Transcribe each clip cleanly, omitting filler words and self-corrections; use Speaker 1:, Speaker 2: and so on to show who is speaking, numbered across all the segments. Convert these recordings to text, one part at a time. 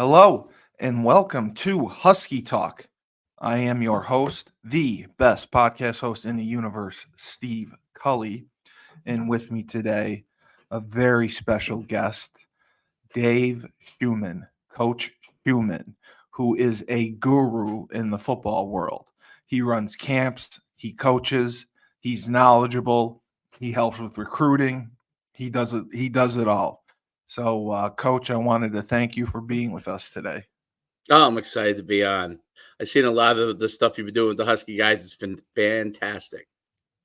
Speaker 1: Hello and welcome to Husky Talk. I am your host, the best podcast host in the universe, Steve Cully. And with me today, a very special guest, Dave Schuman, Coach Schuman, who is a guru in the football world. He runs camps, he coaches, he's knowledgeable, he helps with recruiting, he does it all. So, Coach, I wanted to thank you for being with us today.
Speaker 2: Oh, I'm excited to be on. I've seen a lot of the stuff you've been doing with the Husky guys. It's been fantastic.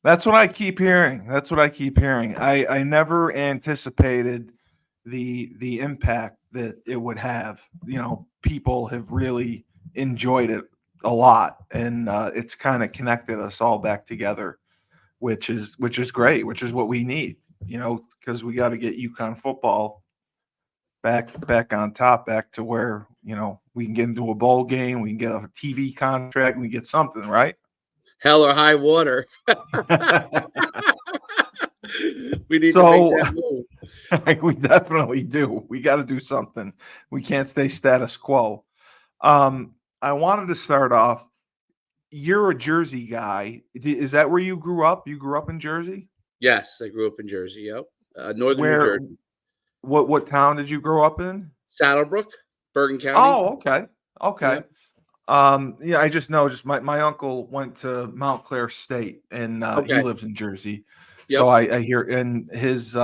Speaker 1: That's what I keep hearing. I never anticipated the impact that it would have. People have really enjoyed it a lot, and it's kind of connected us all back together, which is great, which is what we need. Because we got to get UConn football back on top, back to where we can get into a bowl game, we can get a TV contract, we get something right.
Speaker 2: Hell or high water. We need to make
Speaker 1: So
Speaker 2: that move.
Speaker 1: we definitely do. We got to do something. We can't stay status quo. I wanted to start off. You're a Jersey guy. Is that where you grew up? You grew up in Jersey?
Speaker 2: Yes, I grew up in Jersey. Yep. Northern New
Speaker 1: Where?
Speaker 2: Jersey.
Speaker 1: What town did you grow up in?
Speaker 2: Saddlebrook, Bergen County.
Speaker 1: Oh, okay. Okay.
Speaker 2: Yep.
Speaker 1: Yeah, I just know. Just my uncle went to Mount Clair State, and he
Speaker 2: Okay.
Speaker 1: lives in Jersey. So
Speaker 2: Yep.
Speaker 1: I hear, and his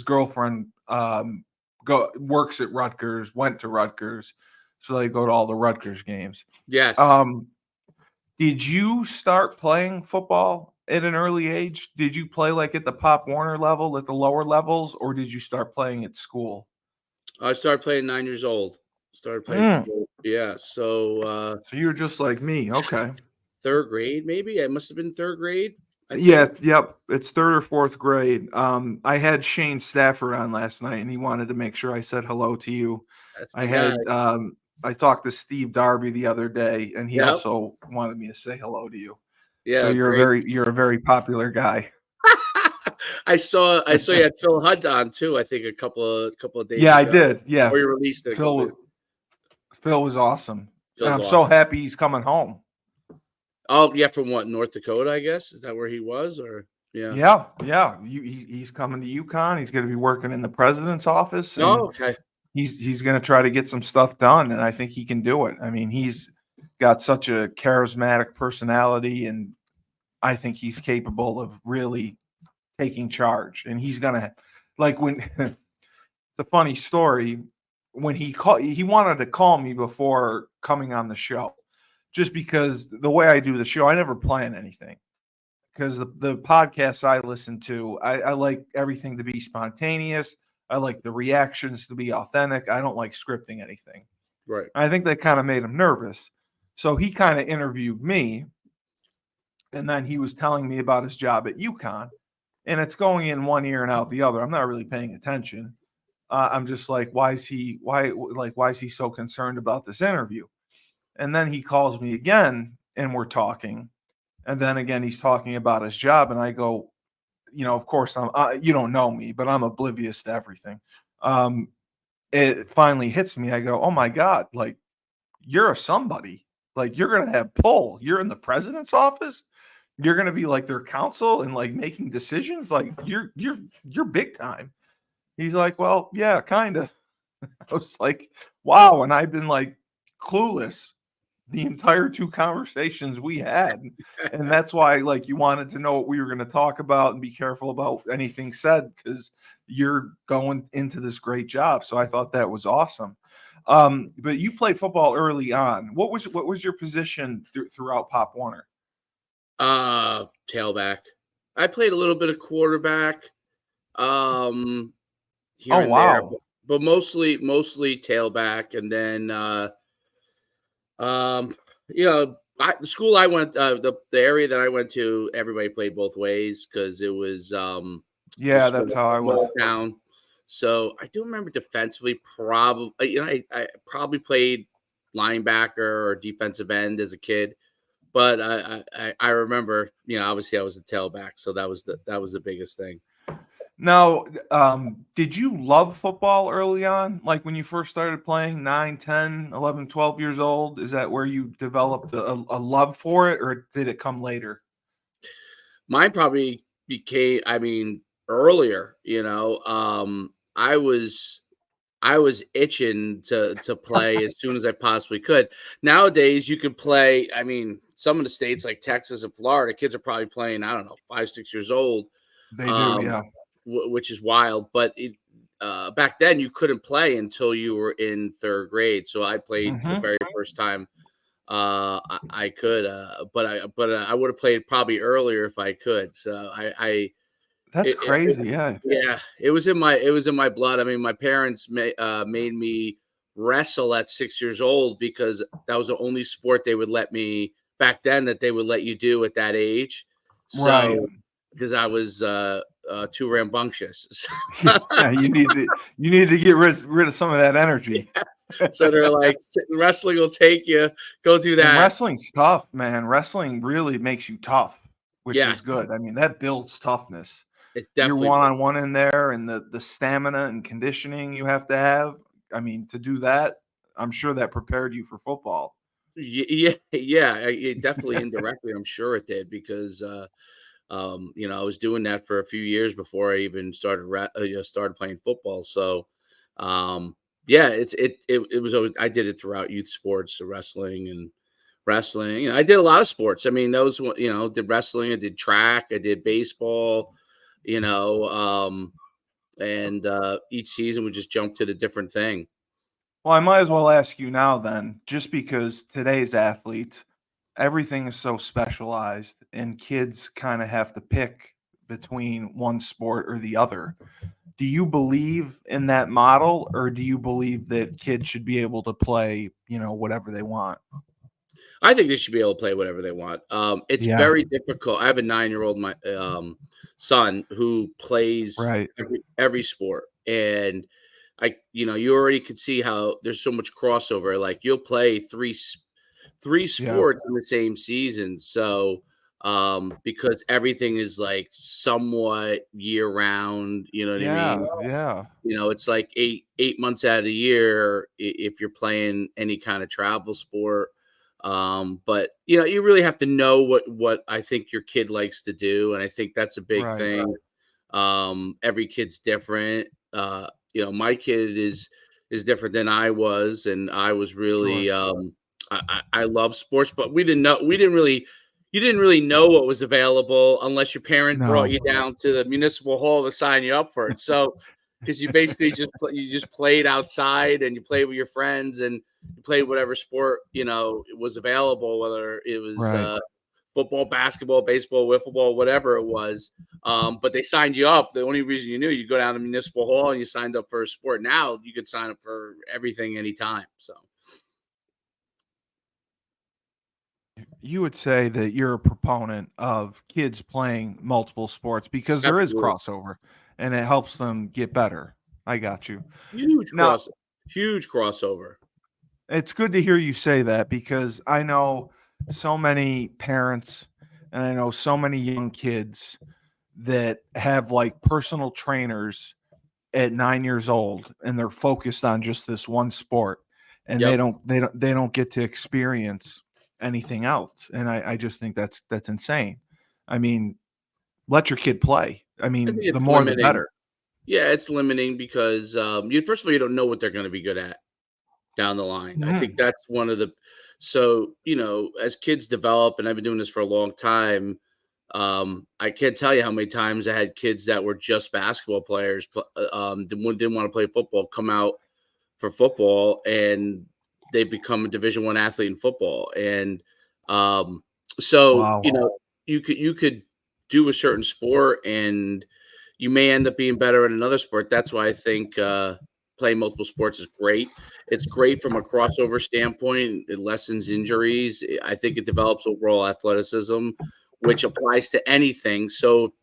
Speaker 1: girlfriend works at Rutgers, went to Rutgers, so they go to all the Rutgers games.
Speaker 2: Yes.
Speaker 1: Um, did you start playing football at an early age? Did you play like at the Pop Warner level, at the lower levels, or did you start playing at school?
Speaker 2: I started playing 9 years old. Started playing
Speaker 1: Mm,
Speaker 2: football. Yeah. So
Speaker 1: so you're just like me. Okay.
Speaker 2: third grade, maybe. I must have been third grade, I
Speaker 1: Yeah,
Speaker 2: think.
Speaker 1: yep. It's third or fourth grade. I had Shane Stafford on last night, and he wanted to make sure I said hello to you.
Speaker 2: That's
Speaker 1: I
Speaker 2: the guy.
Speaker 1: had I talked to Steve Darby the other day, and he
Speaker 2: Yep.
Speaker 1: also wanted me to say hello to you. So
Speaker 2: Yeah. Great.
Speaker 1: you're a very popular guy.
Speaker 2: I saw you had Phil Hunt on too. I think a couple of days
Speaker 1: Yeah, I
Speaker 2: ago.
Speaker 1: did. Yeah,
Speaker 2: Or you released it a
Speaker 1: Phil
Speaker 2: couple
Speaker 1: was
Speaker 2: days.
Speaker 1: Phil was awesome, and
Speaker 2: Phil's
Speaker 1: I'm so
Speaker 2: awesome.
Speaker 1: happy he's coming home.
Speaker 2: Oh yeah, from what, North Dakota? I guess is that where he was, or yeah.
Speaker 1: Yeah, yeah. He's coming to UConn. He's going to be working in the president's office, and
Speaker 2: Oh okay.
Speaker 1: he's going to try to get some stuff done, and I think he can do it. I mean, he's got such a charismatic personality, and I think he's capable of really taking charge. And he's going to like when it's a funny story when he wanted to call me before coming on the show, just because the way I do the show, I never plan anything. Because the podcasts I listen to, I like everything to be spontaneous. I like the reactions to be authentic. I don't like scripting anything.
Speaker 2: Right.
Speaker 1: I think that kind of made him nervous. So he kind of interviewed me, and then he was telling me about his job at UConn, and it's going in one ear and out the other. I'm not really paying attention. I'm just like, why is he so concerned about this interview? And then he calls me again, and we're talking, and then again he's talking about his job, and I go, of course you don't know me, but I'm oblivious to everything. Um, it finally hits me. I go, oh my god, like you're a somebody. Like you're gonna have pull. You're in the president's office. You're gonna be like their counsel and like making decisions. Like you're big time. He's like, well, yeah, kind of. I was like, wow. And I've been like clueless the entire two conversations we had. And that's why like you wanted to know what we were going to talk about and be careful about anything said because you're going into this great job. So I thought that was awesome. But you played football early on. What was your position throughout Pop Warner?
Speaker 2: Tailback. I played a little bit of quarterback, um, here
Speaker 1: Oh
Speaker 2: and there,
Speaker 1: wow.
Speaker 2: but mostly tailback, and then um, the school I went, the area that I went to, everybody played both ways because it was a
Speaker 1: Yeah, that's how I was.
Speaker 2: small town. So I do remember defensively, probably I probably played linebacker or defensive end as a kid, but I remember, obviously I was a tailback, so that was the biggest thing.
Speaker 1: Now, did you love football early on? Like when you first started playing 9, 10, 11, 12 years old? Is that where you developed a love for it, or did it come later?
Speaker 2: Mine probably became, earlier, I was itching to play as soon as I possibly could. Nowadays, you could play. Some of the states like Texas and Florida, kids are probably playing. I don't know, 5, 6 years old,
Speaker 1: They do,
Speaker 2: um,
Speaker 1: yeah.
Speaker 2: which is wild. But back then, you couldn't play until you were in third grade. So I played the
Speaker 1: Mhm.
Speaker 2: very first time I could, I would have played probably earlier if I could. So
Speaker 1: That's
Speaker 2: it
Speaker 1: crazy, yeah.
Speaker 2: yeah, it was in my blood. My parents made me wrestle at 6 years old because that was the only sport they would let me back then that they would let you do at that age.
Speaker 1: Right.
Speaker 2: So because I was too rambunctious.
Speaker 1: Yeah, you need to get rid of some of that energy.
Speaker 2: So they're like, wrestling will take you. Go do
Speaker 1: And
Speaker 2: that.
Speaker 1: wrestling's tough, man. Wrestling really makes you tough, which
Speaker 2: Yeah,
Speaker 1: is good. I mean, that builds toughness.
Speaker 2: it
Speaker 1: You're
Speaker 2: definitely does.
Speaker 1: one-on-one in there and the stamina and conditioning you have to have. I mean, to do that, I'm sure that prepared you for football.
Speaker 2: Yeah, yeah, it definitely indirectly, I'm sure it did because I was doing that for a few years before I even started playing football. So, yeah, it was always I did it throughout youth sports, so wrestling. I did a lot of sports. Did wrestling, I did track, I did baseball. You know, and each season would just jump to the different thing.
Speaker 1: Well, I might as well ask you now then, just because today's athletes, everything is so specialized and kids kind of have to pick between one sport or the other. Do you believe in that model, or do you believe that kids should be able to play, whatever they want?
Speaker 2: I think they should be able to play whatever they want. It's
Speaker 1: Yeah,
Speaker 2: very difficult. I have a 9-year-old my son who plays
Speaker 1: right.
Speaker 2: every sport, and you already could see how there's so much crossover. Like you'll play three
Speaker 1: Yeah.
Speaker 2: sports in the same season, so because everything is like somewhat year round. You know what I
Speaker 1: Yeah,
Speaker 2: mean?
Speaker 1: yeah.
Speaker 2: It's like 8 months out of the year if you're playing any kind of travel sport. But you really have to know what I think your kid likes to do, and I think that's a big
Speaker 1: Right.
Speaker 2: thing. Every kid's different. My kid is different than I was, and I was really
Speaker 1: Sure.
Speaker 2: I love sports, but we didn't really you didn't really know what was available unless your parent brought
Speaker 1: No.
Speaker 2: you down to the municipal hall to sign you up for it. So because you basically you just played outside and you played with your friends and you played whatever sport was available, whether it was
Speaker 1: Right.
Speaker 2: football, basketball, baseball, wiffle ball, whatever it was. But they signed you up. The only reason you knew, you go down to municipal hall and you signed up for a sport. Now you could sign up for everything anytime. So
Speaker 1: You would say that you're a proponent of kids playing multiple sports because there is
Speaker 2: absolutely
Speaker 1: crossover and it helps them get better. I got you.
Speaker 2: huge
Speaker 1: Now,
Speaker 2: huge crossover.
Speaker 1: it's good to hear you say that because I know so many parents and I know so many young kids that have like personal trainers at 9 years old and they're focused on just this one sport and they
Speaker 2: Yep.
Speaker 1: don't they don't they don't get to experience anything else. And I just think that's insane. I mean, let your kid play. I
Speaker 2: I
Speaker 1: mean,
Speaker 2: think
Speaker 1: the
Speaker 2: it's
Speaker 1: more the
Speaker 2: limiting.
Speaker 1: better.
Speaker 2: Yeah, it's limiting because you first of all you don't know what they're going to be good at down the line. I think
Speaker 1: Mhm.
Speaker 2: that's one of the so, as kids develop, and I've been doing this for a long time, I can't tell you how many times I had kids that were just basketball players, didn't want to play football, come out for football, and they become a Division One athlete in football. And um, so,
Speaker 1: Wow.
Speaker 2: you could do a certain sport, and you may end up being better at another sport. That's why I think playing multiple sports is great. It's great from a crossover standpoint. It lessens injuries. I think it develops overall athleticism, which applies to anything. So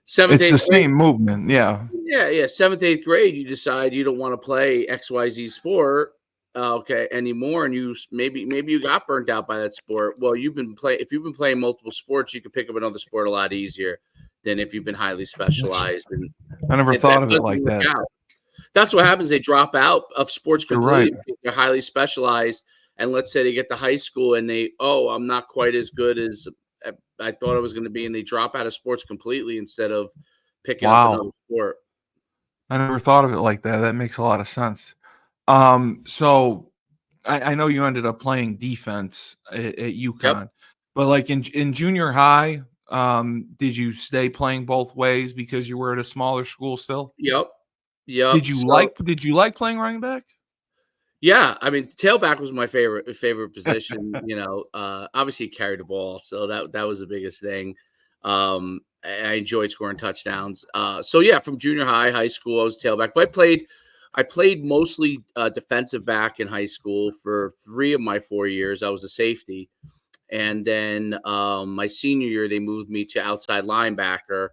Speaker 2: seventh,
Speaker 1: It's the
Speaker 2: eighth grade,
Speaker 1: same movement. Yeah.
Speaker 2: yeah, yeah, seventh, eighth grade, you decide you don't want to play XYZ sport, okay, anymore, and maybe you got burnt out by that sport. Well, if you've been playing multiple sports, you can pick up another sport a lot easier. than if you've been highly specialized. And
Speaker 1: I never
Speaker 2: if
Speaker 1: thought
Speaker 2: that
Speaker 1: of it
Speaker 2: doesn't
Speaker 1: like
Speaker 2: work
Speaker 1: that.
Speaker 2: out, that's what happens. They drop out of sports
Speaker 1: You're right.
Speaker 2: completely because they're highly specialized. And let's say they get to high school and I'm not quite as good as I thought I was going to be, and they drop out of sports completely instead of picking up another
Speaker 1: Wow.
Speaker 2: sport.
Speaker 1: I never thought of it like that. That makes a lot of sense. So I know you ended up playing defense at
Speaker 2: Yep.
Speaker 1: UConn, but like in junior high, did you stay playing both ways because you were at a smaller school still?
Speaker 2: Yep. Yep. So
Speaker 1: Did you like playing running back?
Speaker 2: yeah, I mean, tailback was my favorite position. Obviously carried the ball, so that was the biggest thing. I enjoyed scoring touchdowns. So yeah, from junior high school, I was tailback, but I played mostly defensive back in high school for 3 of my 4 years. I was a safety, and then my senior year they moved me to outside linebacker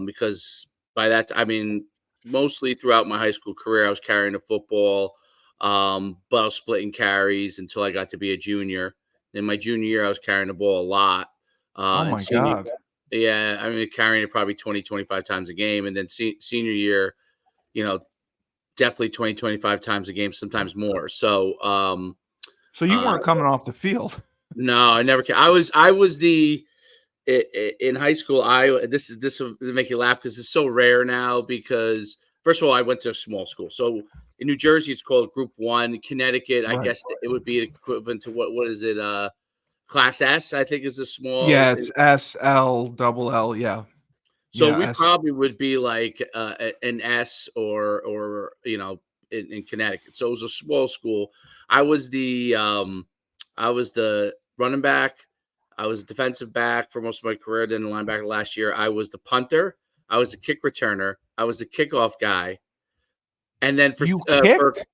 Speaker 2: because by that I mean mostly throughout my high school career I was carrying the football, but I was splitting carries until I got to be a junior. In my junior year I was carrying the ball a lot,
Speaker 1: Oh
Speaker 2: and
Speaker 1: my
Speaker 2: senior
Speaker 1: God.
Speaker 2: yeah I mean carrying it probably 20-25 times a game, and then senior year you know definitely 20-25 times a game, sometimes more. So
Speaker 1: So you
Speaker 2: uh
Speaker 1: weren't coming off the field.
Speaker 2: no, I never. I was the in high school. This will make you laugh because it's so rare now. Because first of all, I went to a small school. So in New Jersey, it's called Group One. Connecticut, I
Speaker 1: Right.
Speaker 2: guess it would be equivalent to what is it? Class S, I think, is a small.
Speaker 1: Yeah, it's SL. Yeah.
Speaker 2: So
Speaker 1: Yeah,
Speaker 2: we
Speaker 1: S.
Speaker 2: probably would be like an S or in Connecticut. So it was a small school. I was the um, I was the running back. I was a defensive back for most of my career. Then the linebacker last year. I was the punter. I was the kick returner. I was the kickoff guy. And then
Speaker 1: You
Speaker 2: for
Speaker 1: kicked?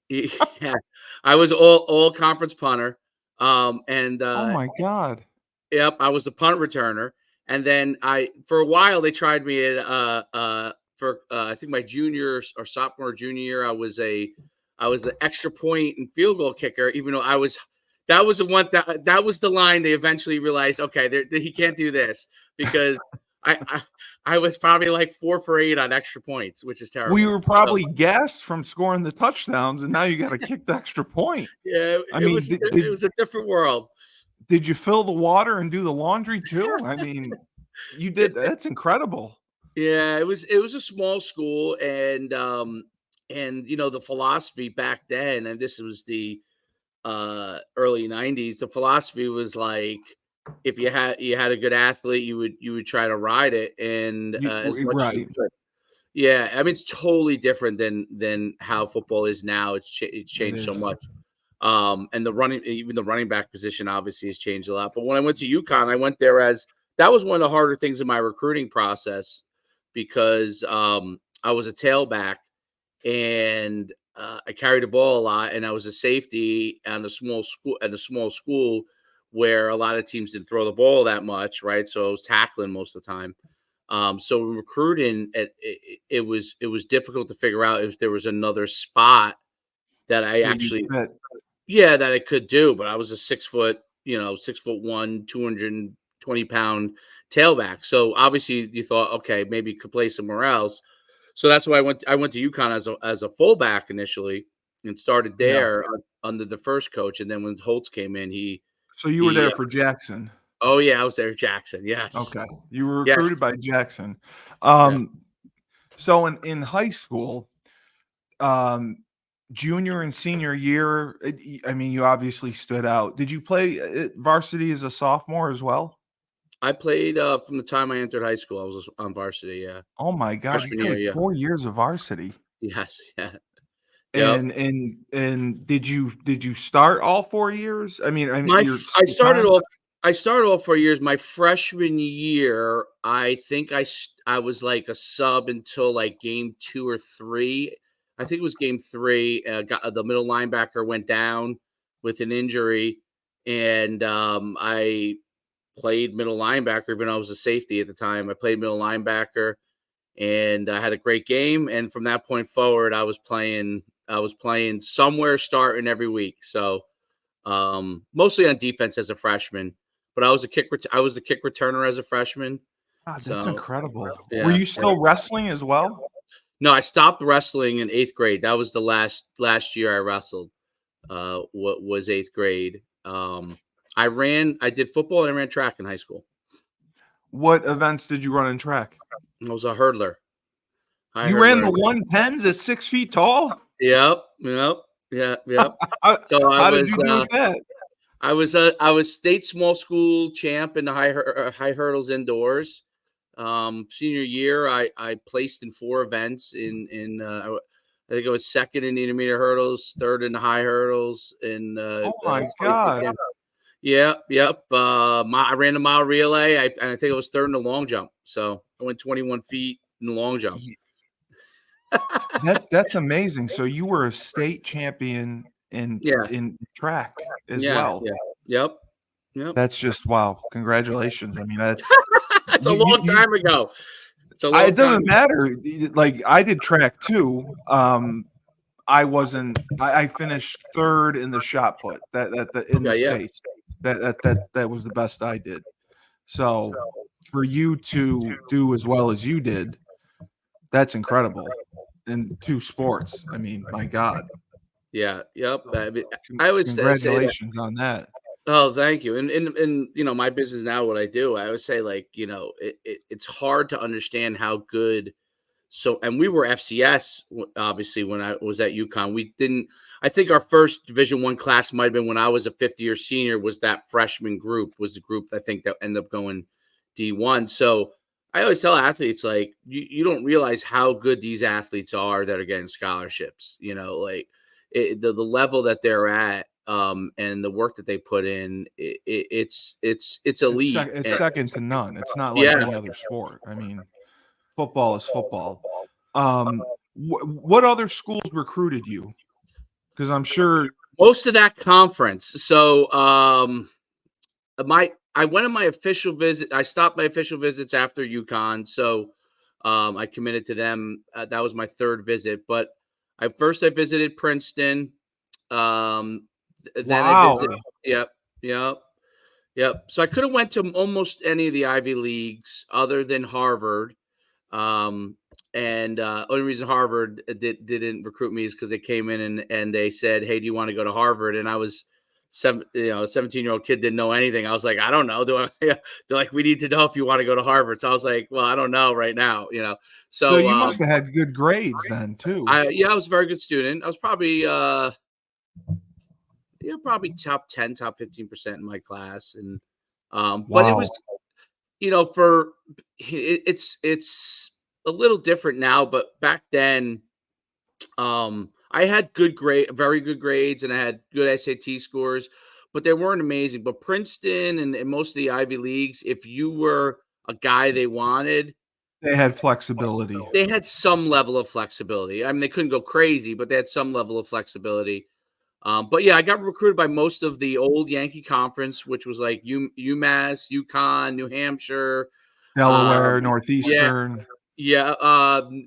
Speaker 2: yeah, I was all conference punter. And
Speaker 1: Oh my God.
Speaker 2: Yep, I was the punt returner, and then for a while they tried me at for I think my junior or sophomore or junior year I was the extra point and field goal kicker, even though I was that was the one that was the line they eventually realized, okay, he can't do this because I, I I was probably like 4 for 8 on extra points, which is
Speaker 1: We
Speaker 2: terrible.
Speaker 1: were
Speaker 2: So
Speaker 1: probably gassed from scoring the touchdowns, and now you got to kick the extra point.
Speaker 2: yeah,
Speaker 1: I mean,
Speaker 2: it was a different world.
Speaker 1: did you fill the water and do the laundry too? I mean, you did. That's incredible.
Speaker 2: Yeah, it was a small school, and the philosophy back then, and this was the early 90s, the philosophy was like if you had a good athlete, you would try to ride it and as much as you
Speaker 1: Right.
Speaker 2: could. Yeah, I mean it's totally different than how football is now. It's
Speaker 1: It
Speaker 2: changed so
Speaker 1: is.
Speaker 2: much. And even the running back position obviously has changed a lot. But when I went to UConn, I went there as that was one of the harder things in my recruiting process because I was a tailback and I carried the ball a lot, and I was a safety on a small school where a lot of teams didn't throw the ball that much, right? So I was tackling most of the time. So in recruiting, it was difficult to figure out if there was another spot that I
Speaker 1: Where you
Speaker 2: actually
Speaker 1: fit.
Speaker 2: yeah, that I could do, but I was a 6 foot, 6'1", 220-pound tailback. So obviously you thought, okay, maybe could play somewhere else. So that's why I went to UConn as a fullback initially and started
Speaker 1: Yeah.
Speaker 2: there under the first coach. And then when Holtz came in,
Speaker 1: So you were
Speaker 2: he
Speaker 1: there for Jackson.
Speaker 2: oh yeah, I was there, Jackson. Yes.
Speaker 1: Okay. You were
Speaker 2: Yes.
Speaker 1: recruited by Jackson.
Speaker 2: Yeah.
Speaker 1: Um, so in high school, um, junior and senior year, I mean, you obviously stood out. Did you play varsity as a sophomore as well?
Speaker 2: I played from the time I entered high school. I was on varsity, yeah.
Speaker 1: Oh my God, you
Speaker 2: Freshman year,
Speaker 1: played
Speaker 2: yeah.
Speaker 1: 4 years of varsity.
Speaker 2: Yes, yeah. Yep.
Speaker 1: And did you start all 4 years? I mean,
Speaker 2: My
Speaker 1: your
Speaker 2: f
Speaker 1: the time?
Speaker 2: I started off for years. My freshman year, I think I was like a sub until like game 2 or 3. I think it was game 3. Got the middle linebacker went down with an injury, and I played middle linebacker. Even though I was a safety at the time, I played middle linebacker, and I had a great game. And from that point forward, I was playing somewhere starting every week. So mostly on defense as a freshman, but I was the kick returner as a freshman.
Speaker 1: God, that's
Speaker 2: So
Speaker 1: incredible. Were
Speaker 2: yeah.
Speaker 1: you still wrestling as well?
Speaker 2: No, I stopped wrestling in 8th grade. That was the last year I wrestled. What was 8th grade. I did football and I ran track in high school.
Speaker 1: What events did you run in track?
Speaker 2: I was a hurdler. High
Speaker 1: You ran the
Speaker 2: hurdler.
Speaker 1: 110s at 6 feet tall?
Speaker 2: Yep. Yep.
Speaker 1: How,
Speaker 2: So
Speaker 1: how did you do with that?
Speaker 2: I was state small school champ in the high hurdles indoors. Senior year, I placed in 4 events I think I was second in the intermediate hurdles, third in the high hurdles, in
Speaker 1: Oh my
Speaker 2: state
Speaker 1: God.
Speaker 2: champ. Yep. I ran the mile relay. And I think I was third in the long jump. So I went 21 feet in the long jump.
Speaker 1: That's amazing. So you were a state champion
Speaker 2: Yeah.
Speaker 1: in track as
Speaker 2: Yeah.
Speaker 1: well.
Speaker 2: Yep. Yep.
Speaker 1: That's just wow. Congratulations. I mean, that's
Speaker 2: That's a
Speaker 1: you
Speaker 2: long time ago. It's a
Speaker 1: it
Speaker 2: long time
Speaker 1: doesn't
Speaker 2: ago.
Speaker 1: matter. Like I did track too. I finished third in the shot put that in the
Speaker 2: Yeah.
Speaker 1: states. That was the best I did. So for you to do as well as you did, that's incredible. In 2 sports. I mean, my God.
Speaker 2: Yeah. Yep. I would say that.
Speaker 1: Congratulations on that.
Speaker 2: Oh, thank you. And my business now, what I do, I would say like, it's hard to understand how good. So, and we were FCS, obviously, when I was at UConn. We didn't, I think our first Division I class might have been when I was a 50-year senior, was that freshman group, was the group I think that ended up going D1. So I always tell athletes, like, you don't realize how good these athletes are that are getting scholarships, like the level that they're at, and the work that they put in, it's elite.
Speaker 1: It's second to none. It's not like
Speaker 2: Yeah.
Speaker 1: any other sport. I mean, football is football. What other schools recruited you? Because I'm sure
Speaker 2: Most of that conference. So, I went on my official visit. I stopped my official visits after UConn, so I committed to them. That was my 3rd visit. But I visited Princeton. Then I
Speaker 1: wow.
Speaker 2: visited. Yep. So I could have went to almost any of the Ivy Leagues other than Harvard. And only reason Harvard didn't recruit me is because they came in and they said, "Hey, do you want to go to Harvard?" And I was a 17-year-old kid, didn't know anything. I was like, "I don't know." They're like, "We need to know if you want to go to Harvard." So I was like, "Well, I don't know right now."
Speaker 1: So
Speaker 2: So
Speaker 1: you must have had good grades then too.
Speaker 2: I was a very good student. I was probably probably top 10, top 15% in my class, and but it
Speaker 1: Wow.
Speaker 2: was it's a little different now, but back then, I had very good grades, and I had good SAT scores, but they weren't amazing. But Princeton and most of the Ivy Leagues, if you were a guy they wanted,
Speaker 1: They had flexibility.
Speaker 2: they had some level of flexibility. I mean, they couldn't go crazy, but they had some level of flexibility. But yeah, I got recruited by most of the old Yankee Conference, which was like UMass, UConn, New Hampshire.
Speaker 1: Delaware,
Speaker 2: Yeah,
Speaker 1: Northeastern,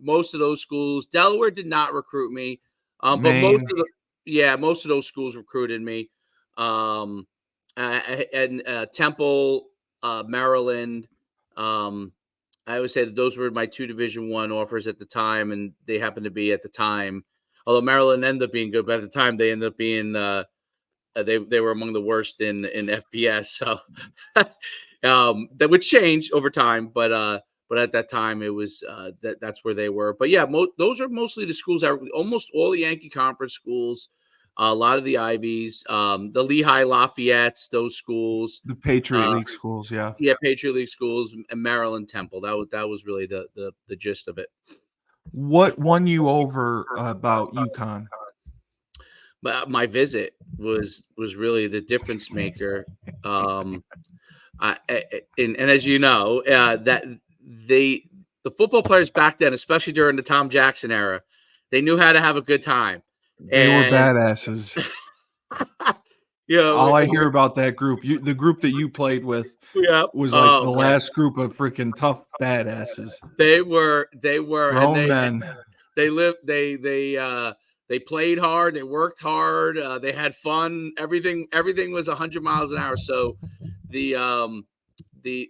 Speaker 2: most of those schools. Delaware did not recruit me, but
Speaker 1: Maine.
Speaker 2: most of those schools recruited me. Um, and Temple, Maryland. Um, I would say that those were my 2 Division I offers at the time, and they happened to be at the time. Although Maryland ended up being good, but at the time they ended up being they were among the worst in FBS. So that would change over time, but at that time it was that's where they were. But yeah, those are mostly the schools that almost all the Yankee Conference schools, a lot of the Ivies, the Lehigh Lafayette's, those schools,
Speaker 1: The Patriot League schools, yeah.
Speaker 2: Patriot League schools, and Maryland Temple. That was really the gist of it.
Speaker 1: What won you over about UConn?
Speaker 2: But my visit was really the difference maker. And as you know, that the football players back then, especially during the Tom Jackson era, they knew how to have a good time.
Speaker 1: They were
Speaker 2: And
Speaker 1: badasses.
Speaker 2: you know,
Speaker 1: All I hear about that group, the group that you played with,
Speaker 2: yeah,
Speaker 1: was like the
Speaker 2: man.
Speaker 1: last group of freaking tough badasses.
Speaker 2: They were,
Speaker 1: Grown
Speaker 2: and
Speaker 1: men.
Speaker 2: they played hard, they worked hard, they had fun. Everything was 100 miles an hour. So the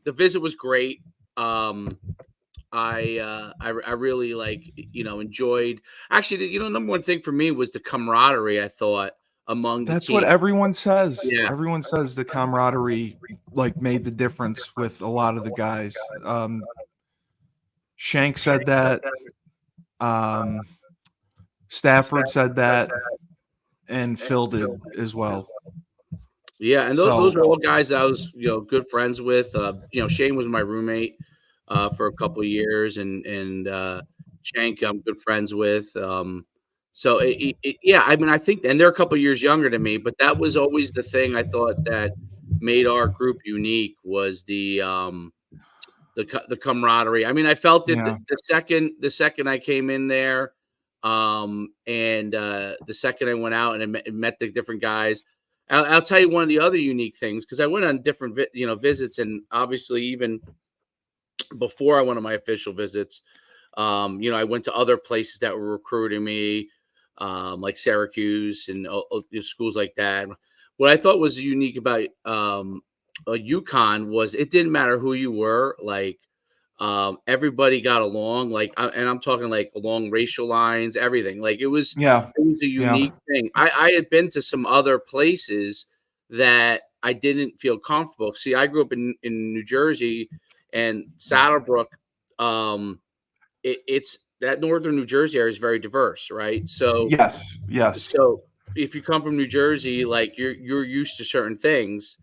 Speaker 2: visit was great. I really enjoyed. Actually, number one thing for me was the camaraderie. I thought among the
Speaker 1: That's what
Speaker 2: team.
Speaker 1: everyone says.
Speaker 2: Yeah,
Speaker 1: Everyone says the camaraderie like made the difference with a lot of the guys. Shank said that. Um, Stafford said that, and Phil did as well.
Speaker 2: yeah, and those
Speaker 1: So
Speaker 2: are all guys that I was good friends with. Shane was my roommate for a couple of years, and Shank I'm good friends with. So yeah, I mean, I think, and they're a couple of years younger than me, but that was always the thing I thought that made our group unique was the camaraderie. I mean, I felt it
Speaker 1: yeah,
Speaker 2: the second I came in there, and the second I went out and I met the different guys. I'll tell you one of the other unique things because I went on different visits, and obviously even before I went on my official visits, I went to other places that were recruiting me, like Syracuse and schools like that. What I thought was unique about UConn was it didn't matter who you were, like everybody got along, and I'm talking like along racial lines, everything. Like
Speaker 1: yeah,
Speaker 2: it was a
Speaker 1: yeah,
Speaker 2: unique thing. I had been to some other places that I didn't feel comfortable. See, I grew up in New Jersey and Saddlebrook. Um, it's that northern New Jersey area is very diverse, right?
Speaker 1: yes, yes,
Speaker 2: So if you come from New Jersey, like you're used to certain things,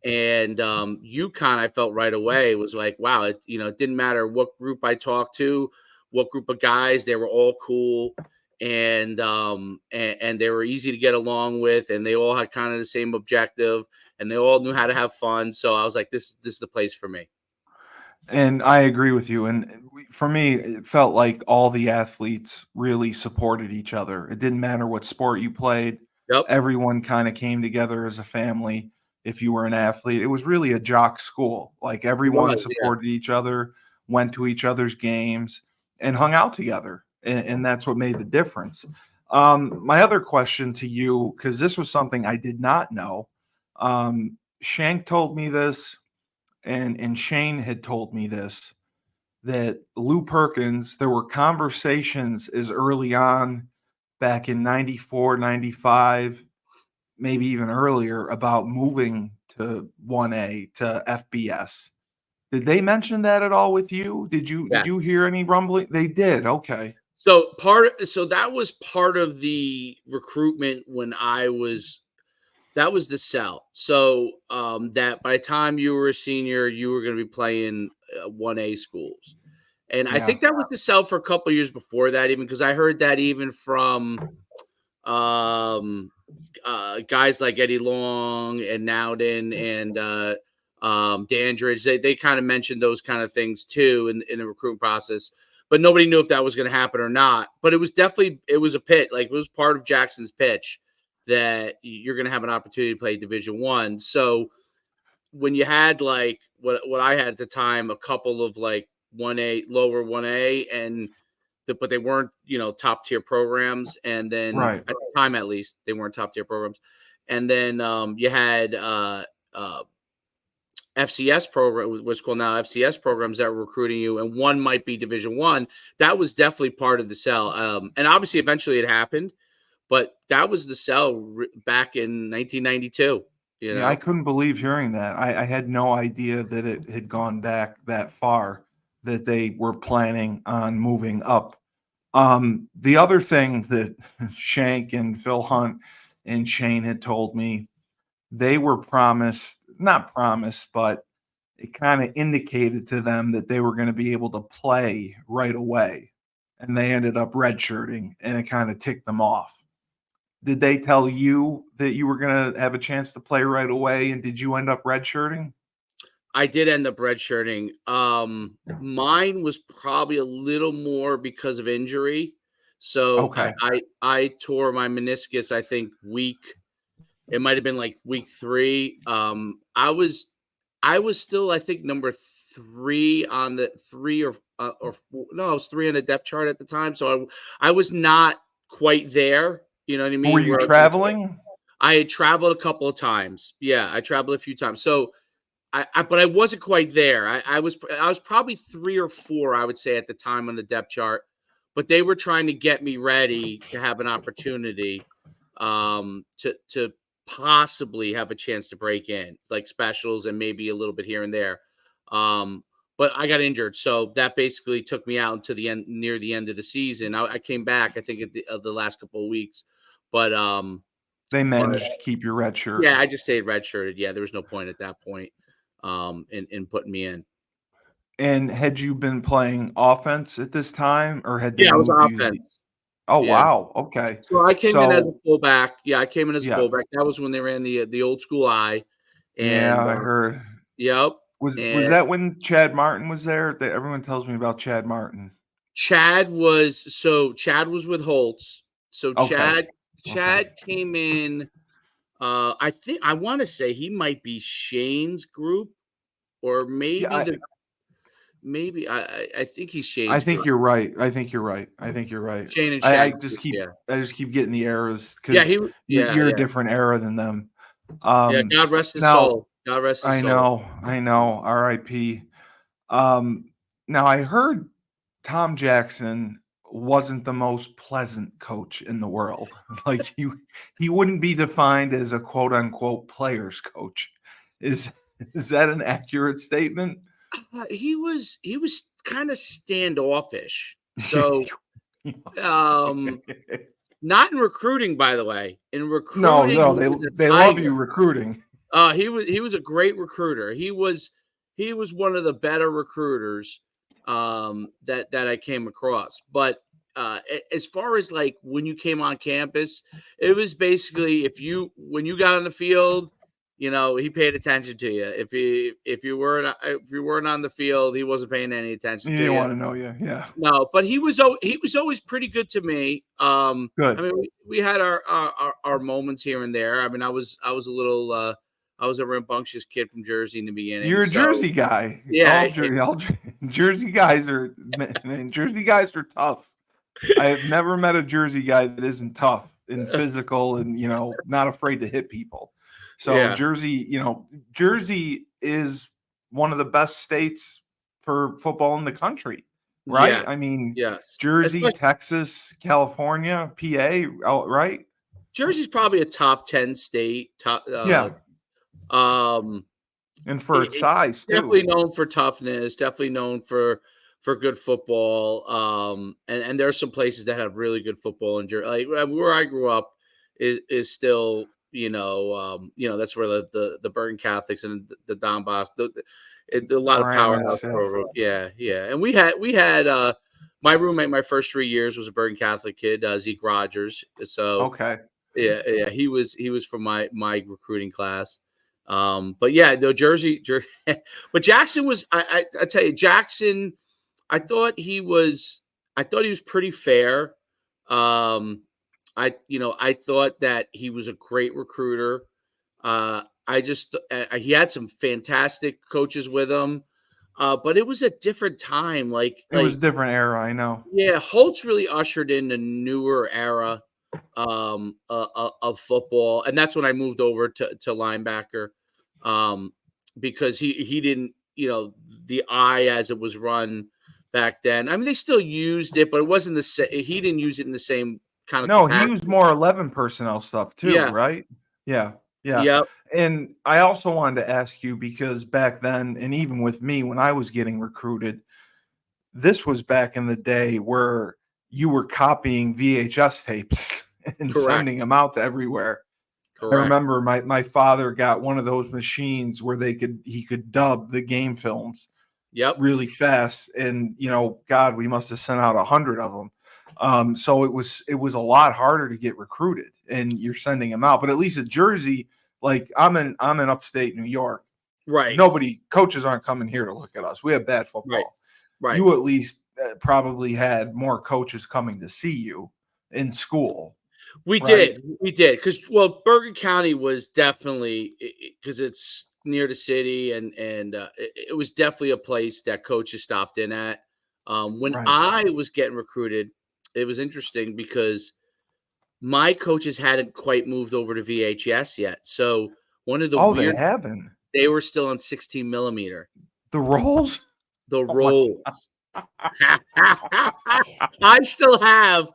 Speaker 2: and UConn, I felt right away was like, wow, it didn't matter what group I talked to, what group of guys, they were all cool, and they were easy to get along with, and they all had kind of the same objective, and they all knew how to have fun. So I was like, this is the place for me.
Speaker 1: and I agree with you. And for me, it felt like all the athletes really supported each other. It didn't matter what sport you played;
Speaker 2: Yep,
Speaker 1: everyone kind of came together as a family. If you were an athlete, it was really a jock school. Like
Speaker 2: it
Speaker 1: everyone
Speaker 2: was, yeah.
Speaker 1: supported each other, went to each other's games, and hung out together, and that's what made the difference. My other question to you, because this was something I did not know. Shank told me this, and Shane had told me this, that Lou Perkins, there were conversations as early on back in 94, 95, maybe even earlier about moving to 1A to FBS. Did they mention that at all with you? Did
Speaker 2: Yeah.
Speaker 1: you hear any rumbling? They did. Okay.
Speaker 2: So that was part of the recruitment when I was that was the sell. So that by the time you were a senior, you were going to be playing 1A schools. And I
Speaker 1: Yeah.
Speaker 2: think that was the sell for a couple of years before that, even because I heard that even from um, guys like Eddie Long and Nowden and Dandridge. They kind of mentioned those kind of things too in the recruiting process, but nobody knew if that was going to happen or not. But it was a pitch, like it was part of Jackson's pitch that you're going to have an opportunity to play Division One. So when you had like what I had at the time, a couple of like 1A, lower 1A, but they weren't, top tier programs. And then
Speaker 1: Right.
Speaker 2: at the time, at least, they weren't top tier programs. And then you had uh, FCS program, what's called now FCS programs that were recruiting you, and one might be Division One. That was definitely part of the sell. And obviously, eventually, it happened, but that was the sell back in 1992. You
Speaker 1: Yeah, I
Speaker 2: know.
Speaker 1: couldn't believe hearing that. I had no idea that it had gone back that far, that they were planning on moving up. The other thing that Shank and Phil Hunt and Shane had told me, they were promised, not promised, but it kind of indicated to them that they were going to be able to play right away. And they ended up redshirting, and it kind of ticked them off. Did they tell you that you were going to have a chance to play right away? And did you end up redshirting?
Speaker 2: I did end up redshirting. Mine was probably a little more because of injury. So
Speaker 1: Okay.
Speaker 2: I tore my meniscus, I think it might have been like week 3. I was still, I think, number 3 on the 3 or 4, no, I was 3 on the depth chart at the time. So I was not quite there. You know what I
Speaker 1: Were
Speaker 2: mean?
Speaker 1: you
Speaker 2: Where
Speaker 1: traveling?
Speaker 2: I had traveled a couple of times. Yeah, I traveled a few times. So but I wasn't quite there. I was probably 3 or 4, I would say, at the time on the depth chart, but they were trying to get me ready to have an opportunity to possibly have a chance to break in, like specials and maybe a little bit here and there. But I got injured, so that basically took me out until the end, near the end of the season. I came back, I think, at the last couple of weeks, but
Speaker 1: They managed to keep your red shirt.
Speaker 2: yeah, I just stayed redshirted. Yeah, there was no point at that point in putting me in.
Speaker 1: And had you been playing offense at this time, or had they
Speaker 2: Yeah, I was
Speaker 1: moved you to
Speaker 2: offense.
Speaker 1: the Oh,
Speaker 2: Yeah.
Speaker 1: wow, okay.
Speaker 2: So I came in as a
Speaker 1: So
Speaker 2: fullback. Yeah, I came in as a
Speaker 1: yeah,
Speaker 2: fullback. That was when they ran the old school I,
Speaker 1: yeah,
Speaker 2: and
Speaker 1: I heard.
Speaker 2: yep.
Speaker 1: Was
Speaker 2: And
Speaker 1: that when Chad Martin was there? That everyone tells me about Chad Martin.
Speaker 2: Chad was with Holtz. So
Speaker 1: Okay, okay.
Speaker 2: Chad came in. I think I want to say he might be Shane's group, or
Speaker 1: Yeah,
Speaker 2: maybe I think he's
Speaker 1: I
Speaker 2: Shane's
Speaker 1: think
Speaker 2: group.
Speaker 1: you're right. I think you're right. I think you're right.
Speaker 2: Shane and
Speaker 1: I
Speaker 2: Shaq
Speaker 1: just
Speaker 2: group.
Speaker 1: keep
Speaker 2: Yeah.
Speaker 1: I just keep getting the errors
Speaker 2: Yeah,
Speaker 1: because
Speaker 2: yeah,
Speaker 1: you're a
Speaker 2: yeah.
Speaker 1: different era than them.
Speaker 2: Yeah, God rest his
Speaker 1: Now
Speaker 2: soul. God rest his soul.
Speaker 1: I know, R.I.P. Um, now I heard Tom Jackson wasn't the most pleasant coach in the world. Like he wouldn't be defined as a quote unquote players coach. Is is that an accurate statement?
Speaker 2: He was kinda standoffish. So, um, not in recruiting, by the way. In
Speaker 1: No,
Speaker 2: recruiting,
Speaker 1: no,
Speaker 2: he was a
Speaker 1: they love you
Speaker 2: tiger.
Speaker 1: recruiting.
Speaker 2: He was a great recruiter. He was one of the better recruiters, that I came across. But, as far as, like, when you came on campus, it was basically when you got on the field, he paid attention to you. If you weren't on the field, he wasn't paying any attention
Speaker 1: He
Speaker 2: to
Speaker 1: didn't
Speaker 2: you.
Speaker 1: want to know you. Yeah.
Speaker 2: No, but he was always pretty good to me. I
Speaker 1: Good.
Speaker 2: mean, we had our moments here and there. I mean, I was a little I was a rambunctious kid from Jersey in the beginning,
Speaker 1: You're a
Speaker 2: so
Speaker 1: Jersey guy.
Speaker 2: yeah,
Speaker 1: Jersey guys are man, Jersey guys are tough. I have never met a Jersey guy that isn't tough and physical and not afraid to hit people. So
Speaker 2: yeah,
Speaker 1: Jersey is one of the best states for football in the country, right?
Speaker 2: yeah,
Speaker 1: I mean,
Speaker 2: yes.
Speaker 1: Jersey,
Speaker 2: Especially
Speaker 1: Texas, California, PA, right?
Speaker 2: Jersey's probably a top 10 state.
Speaker 1: Yeah,
Speaker 2: Um,
Speaker 1: and for its size
Speaker 2: Definitely
Speaker 1: too.
Speaker 2: known for toughness, definitely known for good football. And there's some places that have really good football in Jersey. Like where I grew up is still, that's where the Bergen Catholics and the Don Bosco, a lot of powerhouse
Speaker 1: RMS.
Speaker 2: programs. Yeah, yeah. And we had my roommate my first 3 years was a Bergen Catholic kid, Zeke Rogers. So
Speaker 1: Okay.
Speaker 2: yeah, yeah, he was from my recruiting class. But yeah, no Jersey, but Jackson was. I tell you, Jackson. I thought he was. I thought he was pretty fair. I thought that he was a great recruiter. He had some fantastic coaches with him, but it was a different time. Like
Speaker 1: It was
Speaker 2: like
Speaker 1: a different era, I know.
Speaker 2: yeah, Holtz really ushered in a newer era of football, and that's when I moved over to linebacker, um, because he didn't, the eye as it was run back then. I mean, they still used it, but it wasn't the same. He didn't use it in the same kind of
Speaker 1: No, he used
Speaker 2: capacity.
Speaker 1: more 11 personnel stuff too,
Speaker 2: Yeah.
Speaker 1: right? Yeah, yeah.
Speaker 2: Yep.
Speaker 1: And I also wanted to ask you because back then, and even with me when I was getting recruited, this was back in the day where you were copying VHS tapes and
Speaker 2: Correct.
Speaker 1: sending them out to everywhere. I
Speaker 2: Correct.
Speaker 1: remember my father got one of those machines where he could dub the game films
Speaker 2: Yep.
Speaker 1: really fast, and God, we must have sent out 100 of them. So it was a lot harder to get recruited, and you're sending them out. But at least at Jersey, like I'm in upstate New York.
Speaker 2: Right.
Speaker 1: Coaches aren't coming here to look at us. We have bad
Speaker 2: Right.
Speaker 1: football.
Speaker 2: Right.
Speaker 1: You at least probably had more coaches coming to see you in school,
Speaker 2: We
Speaker 1: right?
Speaker 2: did. We did. Because, well, Bergen County was definitely, because it's near the city, and it was definitely a place that coaches stopped in at. When
Speaker 1: Right.
Speaker 2: I was getting recruited, it was interesting because my coaches hadn't quite moved over to VHS yet. So one of the
Speaker 1: Oh, they
Speaker 2: weird
Speaker 1: haven't.
Speaker 2: They were still on 16 millimeter.
Speaker 1: The rolls?
Speaker 2: The
Speaker 1: Oh my
Speaker 2: rolls. I still have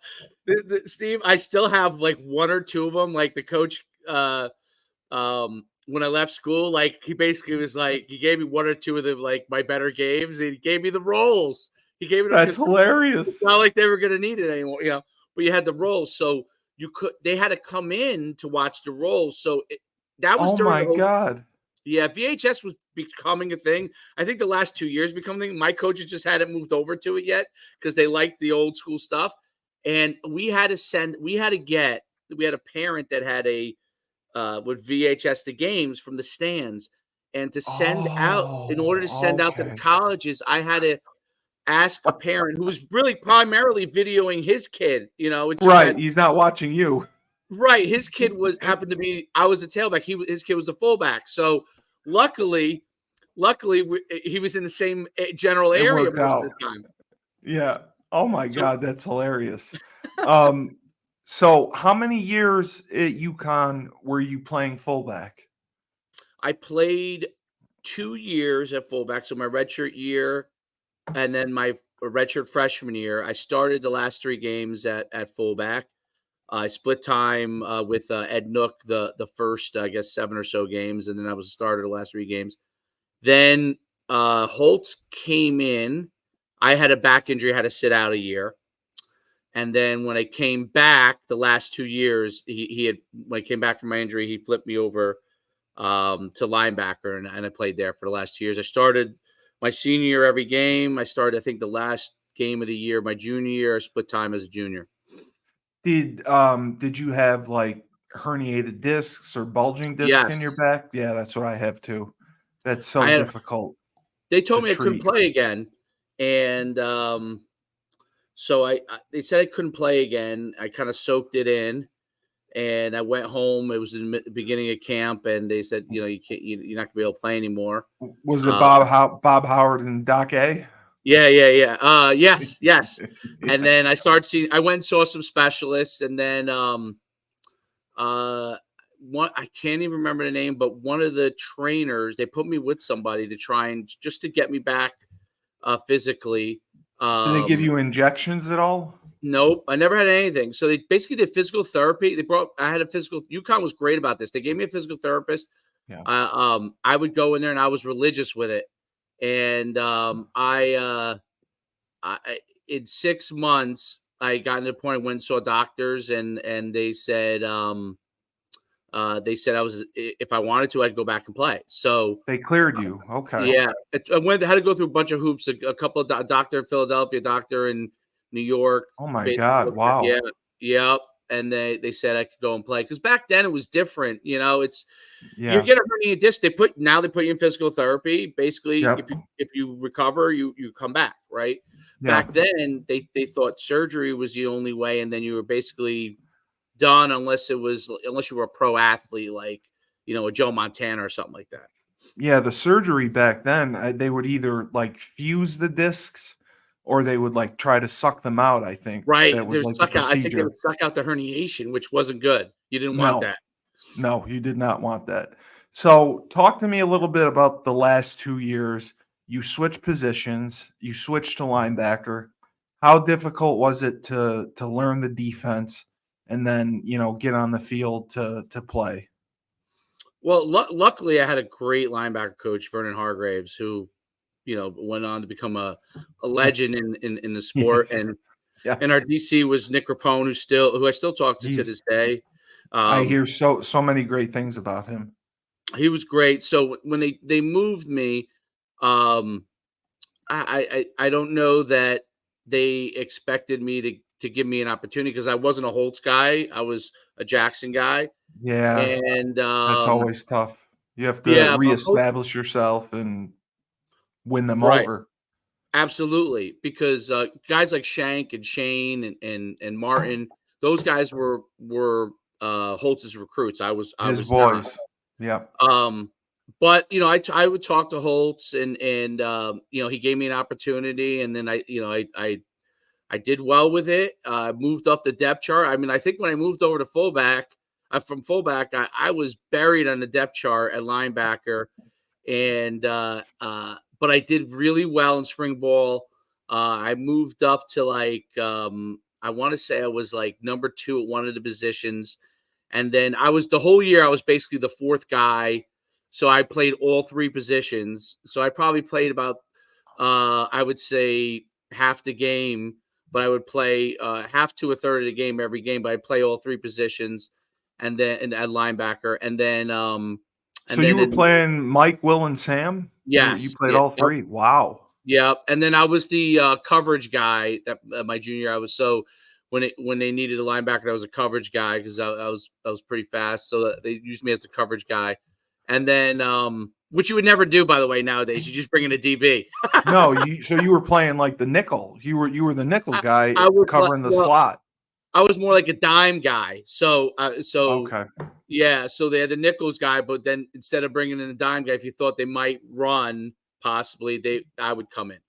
Speaker 2: Steve. I still have like one or two of them. Like the coach, when I left school, like he basically was like he gave me one or two of the like my better games. And he gave me the rolls. He gave me them
Speaker 1: That's
Speaker 2: because it's
Speaker 1: hilarious.
Speaker 2: not like they were going to need it anymore, But you had the rolls, so they had to come in to watch the rolls. So that was
Speaker 1: Oh
Speaker 2: during
Speaker 1: my
Speaker 2: the whole.
Speaker 1: God.
Speaker 2: Yeah, VHS was becoming a thing. I think the last 2 years becoming a thing. My coaches just hadn't moved over to it yet because they liked the old school stuff. And we had a parent that had with VHS the games from the stands. And to send out, in order to send
Speaker 1: Oh,
Speaker 2: out to the
Speaker 1: okay.
Speaker 2: colleges, I had to ask a parent who was really primarily videoing his kid. It just
Speaker 1: Right.
Speaker 2: had
Speaker 1: He's not watching you.
Speaker 2: Right, his kid happened to be. I was the tailback. His kid was the fullback. So luckily, he was in the same general
Speaker 1: It
Speaker 2: area
Speaker 1: worked
Speaker 2: most of
Speaker 1: out.
Speaker 2: the time.
Speaker 1: Yeah. Oh my
Speaker 2: So
Speaker 1: God, that's hilarious. Um, so how many years at UConn were you playing fullback?
Speaker 2: I played 2 years at fullback. So my redshirt year, and then my redshirt freshman year. I started the last 3 games at fullback. I split time with Ed Nook the first, I guess, 7 or so games, and then I was a starter the last 3 games. Then Holtz came in. I had a back injury, had to sit out a year. And then when I came back the last 2 years, he had when I came back from my injury, he flipped me over to linebacker, and I played there for the last 2 years. I started my senior year every game. I started, I think, the last game of the year, my junior year, I split time as a junior.
Speaker 1: Did you have like herniated discs or bulging discs in
Speaker 2: Yes,
Speaker 1: your back? Yeah, that's what I have too. That's
Speaker 2: I
Speaker 1: so
Speaker 2: had.
Speaker 1: difficult
Speaker 2: They
Speaker 1: to
Speaker 2: told me I couldn't
Speaker 1: treat.
Speaker 2: play again, and so they said I couldn't play again. I kind of soaked it in, and I went home. It was in the beginning of camp, and they said, you can't, you're not gonna be able to play anymore.
Speaker 1: Was it
Speaker 2: Uh,
Speaker 1: Bob Howard and Doc A?
Speaker 2: yeah, yeah, yeah. Yes, yes. And
Speaker 1: Yeah.
Speaker 2: then I started seeing. I went and saw some specialists, and then uh, one I can't even remember the name, but one of the trainers they put me with somebody to try and just to get me back physically.
Speaker 1: Did they give you injections at all?
Speaker 2: Nope, I never had anything. So they basically did physical therapy. I had a physical. UConn was great about this. They gave me a physical therapist.
Speaker 1: Yeah.
Speaker 2: I would go in there and I was religious with it. And I in 6 months I got to the point I went and saw doctors, and they said I was if I wanted to I'd go back and play. So
Speaker 1: They cleared you. Okay.
Speaker 2: yeah, had to go through a bunch of hoops. A couple of doctor in Philadelphia, doctor in New York.
Speaker 1: Oh my
Speaker 2: Basically,
Speaker 1: God. Wow.
Speaker 2: yeah, yep. And they said I could go and play because back then it was different. It's you
Speaker 1: Yeah.
Speaker 2: get a herniated disc. They put you in physical therapy. Basically,
Speaker 1: Yep.
Speaker 2: if you recover, you come back. Right.
Speaker 1: Yeah.
Speaker 2: Back then, they thought surgery was the only way, and then you were basically done unless you were a pro athlete like a Joe Montana or something like that.
Speaker 1: Yeah, the surgery back then, they would either like fuse the discs or they would like try to suck them out, I think.
Speaker 2: Right,
Speaker 1: That was
Speaker 2: they're
Speaker 1: like the
Speaker 2: suck out I think they
Speaker 1: procedure.
Speaker 2: would suck out the herniation, which wasn't good. You didn't want
Speaker 1: No,
Speaker 2: that.
Speaker 1: no, you did not want that. So, talk to me a little bit about the last 2 years. You switched positions, you switched to linebacker. How difficult was it to learn the defense and then, get on the field to play?
Speaker 2: Well, luckily, I had a great linebacker coach, Vernon Hargraves, who, went on to become a legend in the sport,
Speaker 1: Yes.
Speaker 2: and our
Speaker 1: Yes.
Speaker 2: DC was Nick Rapone, who I still talk to
Speaker 1: He's
Speaker 2: this day.
Speaker 1: I
Speaker 2: Um,
Speaker 1: hear so many great things about him.
Speaker 2: he was great. So when they moved me, um, I don't know that they expected me to give me an opportunity because I wasn't a Holtz guy. I was a Jackson guy.
Speaker 1: Yeah,
Speaker 2: And
Speaker 1: that's always tough. You have to
Speaker 2: yeah, but
Speaker 1: reestablish yourself and win them
Speaker 2: right,
Speaker 1: over.
Speaker 2: absolutely, because guys like Shank and Shane and Martin, those guys were Holtz's recruits. I
Speaker 1: His
Speaker 2: was not.
Speaker 1: boys. Yep.
Speaker 2: Um, but I would talk to Holtz, and he gave me an opportunity, and then I did well with it. Moved up the depth chart. I mean, I think when I moved over to fullback, from fullback, I was buried on the depth chart at linebacker, But I did really well in spring ball. I moved up to like I want to say I was like number 2 at one of the positions, and then I was the whole year I was basically the 4th guy. So I played all 3 positions. So I probably played about I would say half the game, but I would play half to a third of the game every game. But I play all 3 positions, and then at linebacker,
Speaker 1: So
Speaker 2: and
Speaker 1: you
Speaker 2: then
Speaker 1: were
Speaker 2: in,
Speaker 1: playing Mike, Will, and Sam? You
Speaker 2: yes,
Speaker 1: played
Speaker 2: yeah,
Speaker 1: all three? Wow.
Speaker 2: yeah, and then I was the coverage guy that my junior year. I was so when they needed a linebacker, I was a coverage guy because I was pretty fast. So they used me as the coverage guy, and then which you would never do, by the way, nowadays. You just bring in a DB.
Speaker 1: No, you were playing like the nickel. You were the nickel guy
Speaker 2: I was like,
Speaker 1: covering the
Speaker 2: well,
Speaker 1: slot.
Speaker 2: I was more like a dime guy. So
Speaker 1: Okay.
Speaker 2: yeah, so they had the nickels guy, but then instead of bringing in the dime guy, if you thought they might run, possibly I would come in.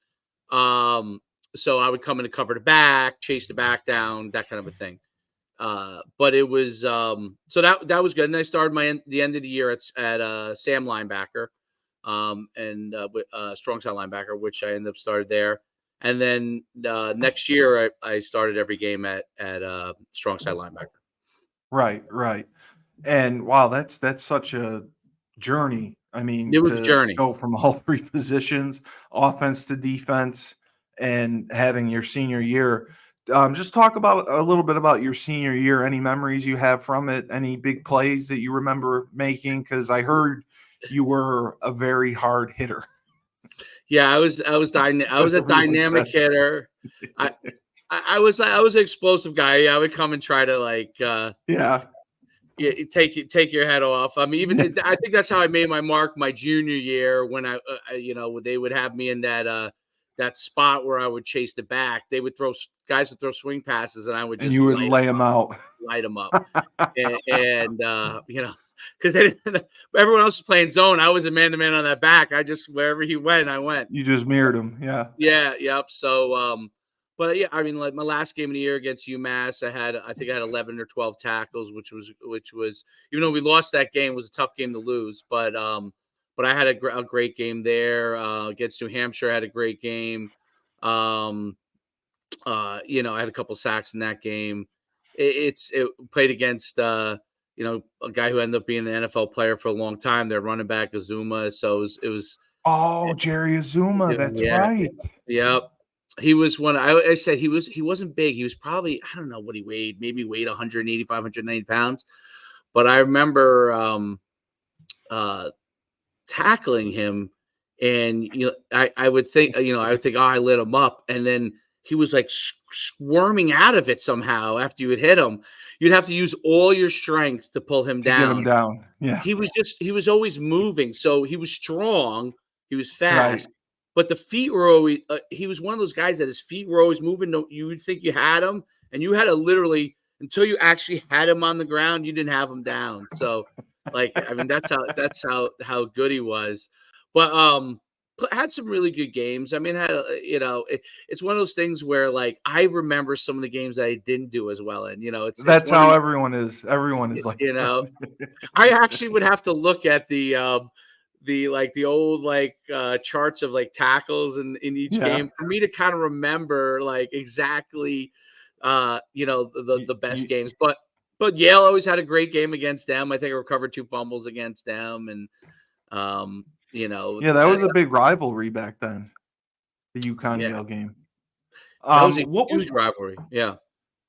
Speaker 2: So I would come in to cover the back, chase the back down, that kind of a thing. But it was so that was good. And I started the end of the year at Sam linebacker, and with strong side linebacker, which I ended up started there. And then next year I started every game at strong side linebacker.
Speaker 1: Right, right. And wow, that's such a journey. I mean,
Speaker 2: It was a
Speaker 1: to
Speaker 2: journey.
Speaker 1: go from all three positions, offense to defense, and having your senior year. Just talk about a little bit about your senior year. Any memories you have from it? Any big plays that you remember making? Because I heard you were a very hard hitter.
Speaker 2: Yeah, I was
Speaker 1: That's
Speaker 2: I
Speaker 1: what
Speaker 2: was a
Speaker 1: everyone
Speaker 2: dynamic
Speaker 1: says.
Speaker 2: hitter. I I was an explosive guy. Yeah, I would come and try to like
Speaker 1: Yeah.
Speaker 2: take your head off. I mean,
Speaker 1: Yeah.
Speaker 2: I think that's how I made my mark my junior year when they would have me in that spot where I would chase the back. They would guys would throw swing passes, and I would
Speaker 1: And
Speaker 2: just
Speaker 1: you would lay him out.
Speaker 2: light them up, and because everyone else was playing zone, I was a man to man on that back. I just wherever he went, I went.
Speaker 1: You just mirrored him. Yeah.
Speaker 2: Yeah, yep. So, but yeah, I mean, like my last game of the year against UMass, I think I had 11 or 12 tackles, which was even though we lost that game, it was a tough game to lose. But I had a great game there against New Hampshire. I had a great game. Um, I had a couple sacks in that game. It played against a guy who ended up being an NFL player for a long time. Their running back Azuma, so
Speaker 1: Oh, Jerry Azuma. That's
Speaker 2: yeah,
Speaker 1: right.
Speaker 2: yep. He was one. I said he wasn't big. He was probably, I don't know what he weighed, maybe weighed 185, 190 pounds. But I remember uh, tackling him, and I would think, oh, I lit him up, and then he was like squirming out of it somehow after you had hit him. You'd have to use all your strength to pull him
Speaker 1: To get him
Speaker 2: down.
Speaker 1: down. Yeah.
Speaker 2: He was always moving, so he was strong, he was
Speaker 1: Right.
Speaker 2: fast, but the feet were always he was one of those guys that his feet were always moving. No, you would think you had him, and you had to literally until you actually had him on the ground, you didn't have him down. So, like, I mean, that's how good he was. But had some really good games. I mean, it's one of those things where like I remember some of the games that I didn't do as well in. It's
Speaker 1: That's
Speaker 2: one of
Speaker 1: how everyone is. Everyone is like
Speaker 2: you know
Speaker 1: that.
Speaker 2: I actually would have to look at the old charts of like tackles in each
Speaker 1: Yeah.
Speaker 2: game for me to kind of remember like exactly the best
Speaker 1: You
Speaker 2: games. But Yale always had a great game against them. I think I recovered 2 fumbles against them, and um you know
Speaker 1: Yeah, that
Speaker 2: uh,
Speaker 1: was a big rivalry back then, the UConn
Speaker 2: yeah,
Speaker 1: Yale game.
Speaker 2: that was a
Speaker 1: What was
Speaker 2: huge rivalry. Yeah,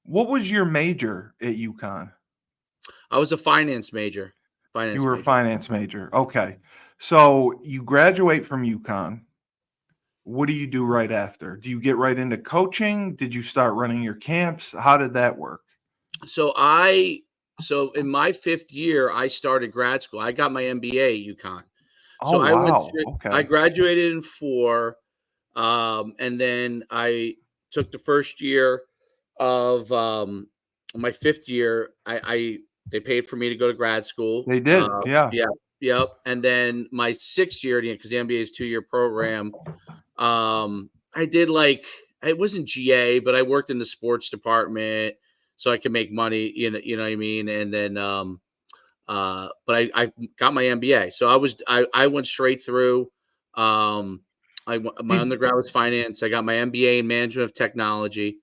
Speaker 1: your major at UConn?
Speaker 2: I was a
Speaker 1: You
Speaker 2: finance
Speaker 1: were a
Speaker 2: major.
Speaker 1: finance major. Okay. So you graduate from UConn. What do you do right after? Do you get right into coaching? Did you start running your camps? How did that work?
Speaker 2: So in my 5th year, I started grad school. I got my MBA at UConn.
Speaker 1: Oh,
Speaker 2: So
Speaker 1: wow.
Speaker 2: I
Speaker 1: Okay.
Speaker 2: graduated in 4, and then I took the first year of my 5th year. They paid for me to go to grad school.
Speaker 1: They did. Yeah.
Speaker 2: Yeah, yep. And then my 6th year, because the MBA is 2-year program, I did like it wasn't GA, but I worked in the sports department so I could make money. You know what I mean. And then but I got my MBA. So I went straight through. My undergrad was finance. I got my MBA in management of technology.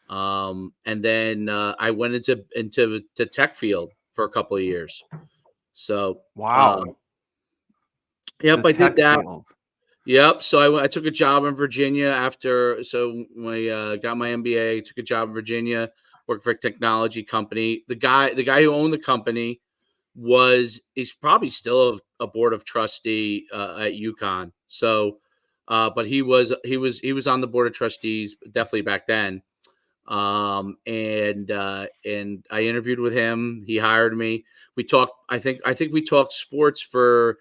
Speaker 2: And then I went into the tech field for a couple of years. So,
Speaker 1: Wow.
Speaker 2: yep,
Speaker 1: The
Speaker 2: I did
Speaker 1: tech
Speaker 2: that.
Speaker 1: field.
Speaker 2: Yep. So I took a job in Virginia after. So when I got my MBA, took a job in Virginia, worked for a technology company. The guy who owned the company he's probably still a board of trustee at UConn. So, but he was on the board of trustees definitely back then. And I interviewed with him. He hired me. We talked. I think we talked sports for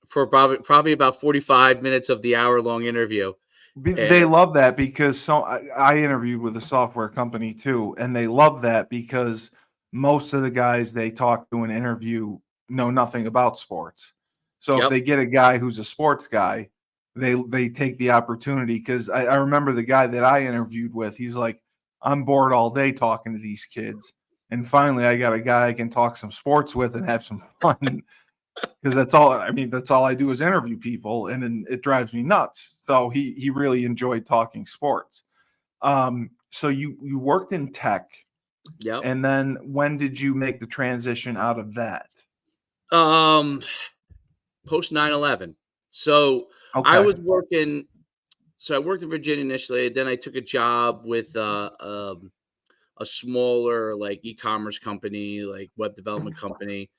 Speaker 2: probably about 45 minutes of the hour-long interview.
Speaker 1: They love that because I interviewed with a software company too, and they love that because most of the guys they talk to and interview know nothing about sports. So if
Speaker 2: Yep.
Speaker 1: they get a guy who's a sports guy, they take the opportunity because I remember the guy that I interviewed with, he's like, I'm bored all day talking to these kids. And finally I got a guy I can talk some sports with and have some fun. Because that's all I do is interview people, and it drives me nuts. So he really enjoyed talking sports. So you worked in tech,
Speaker 2: Yep.
Speaker 1: and then when did you make the transition out of that?
Speaker 2: Post 9/11. So I
Speaker 1: Okay.
Speaker 2: was working. So I worked in Virginia initially. Then I took a job with a smaller like e-commerce company, like web development company.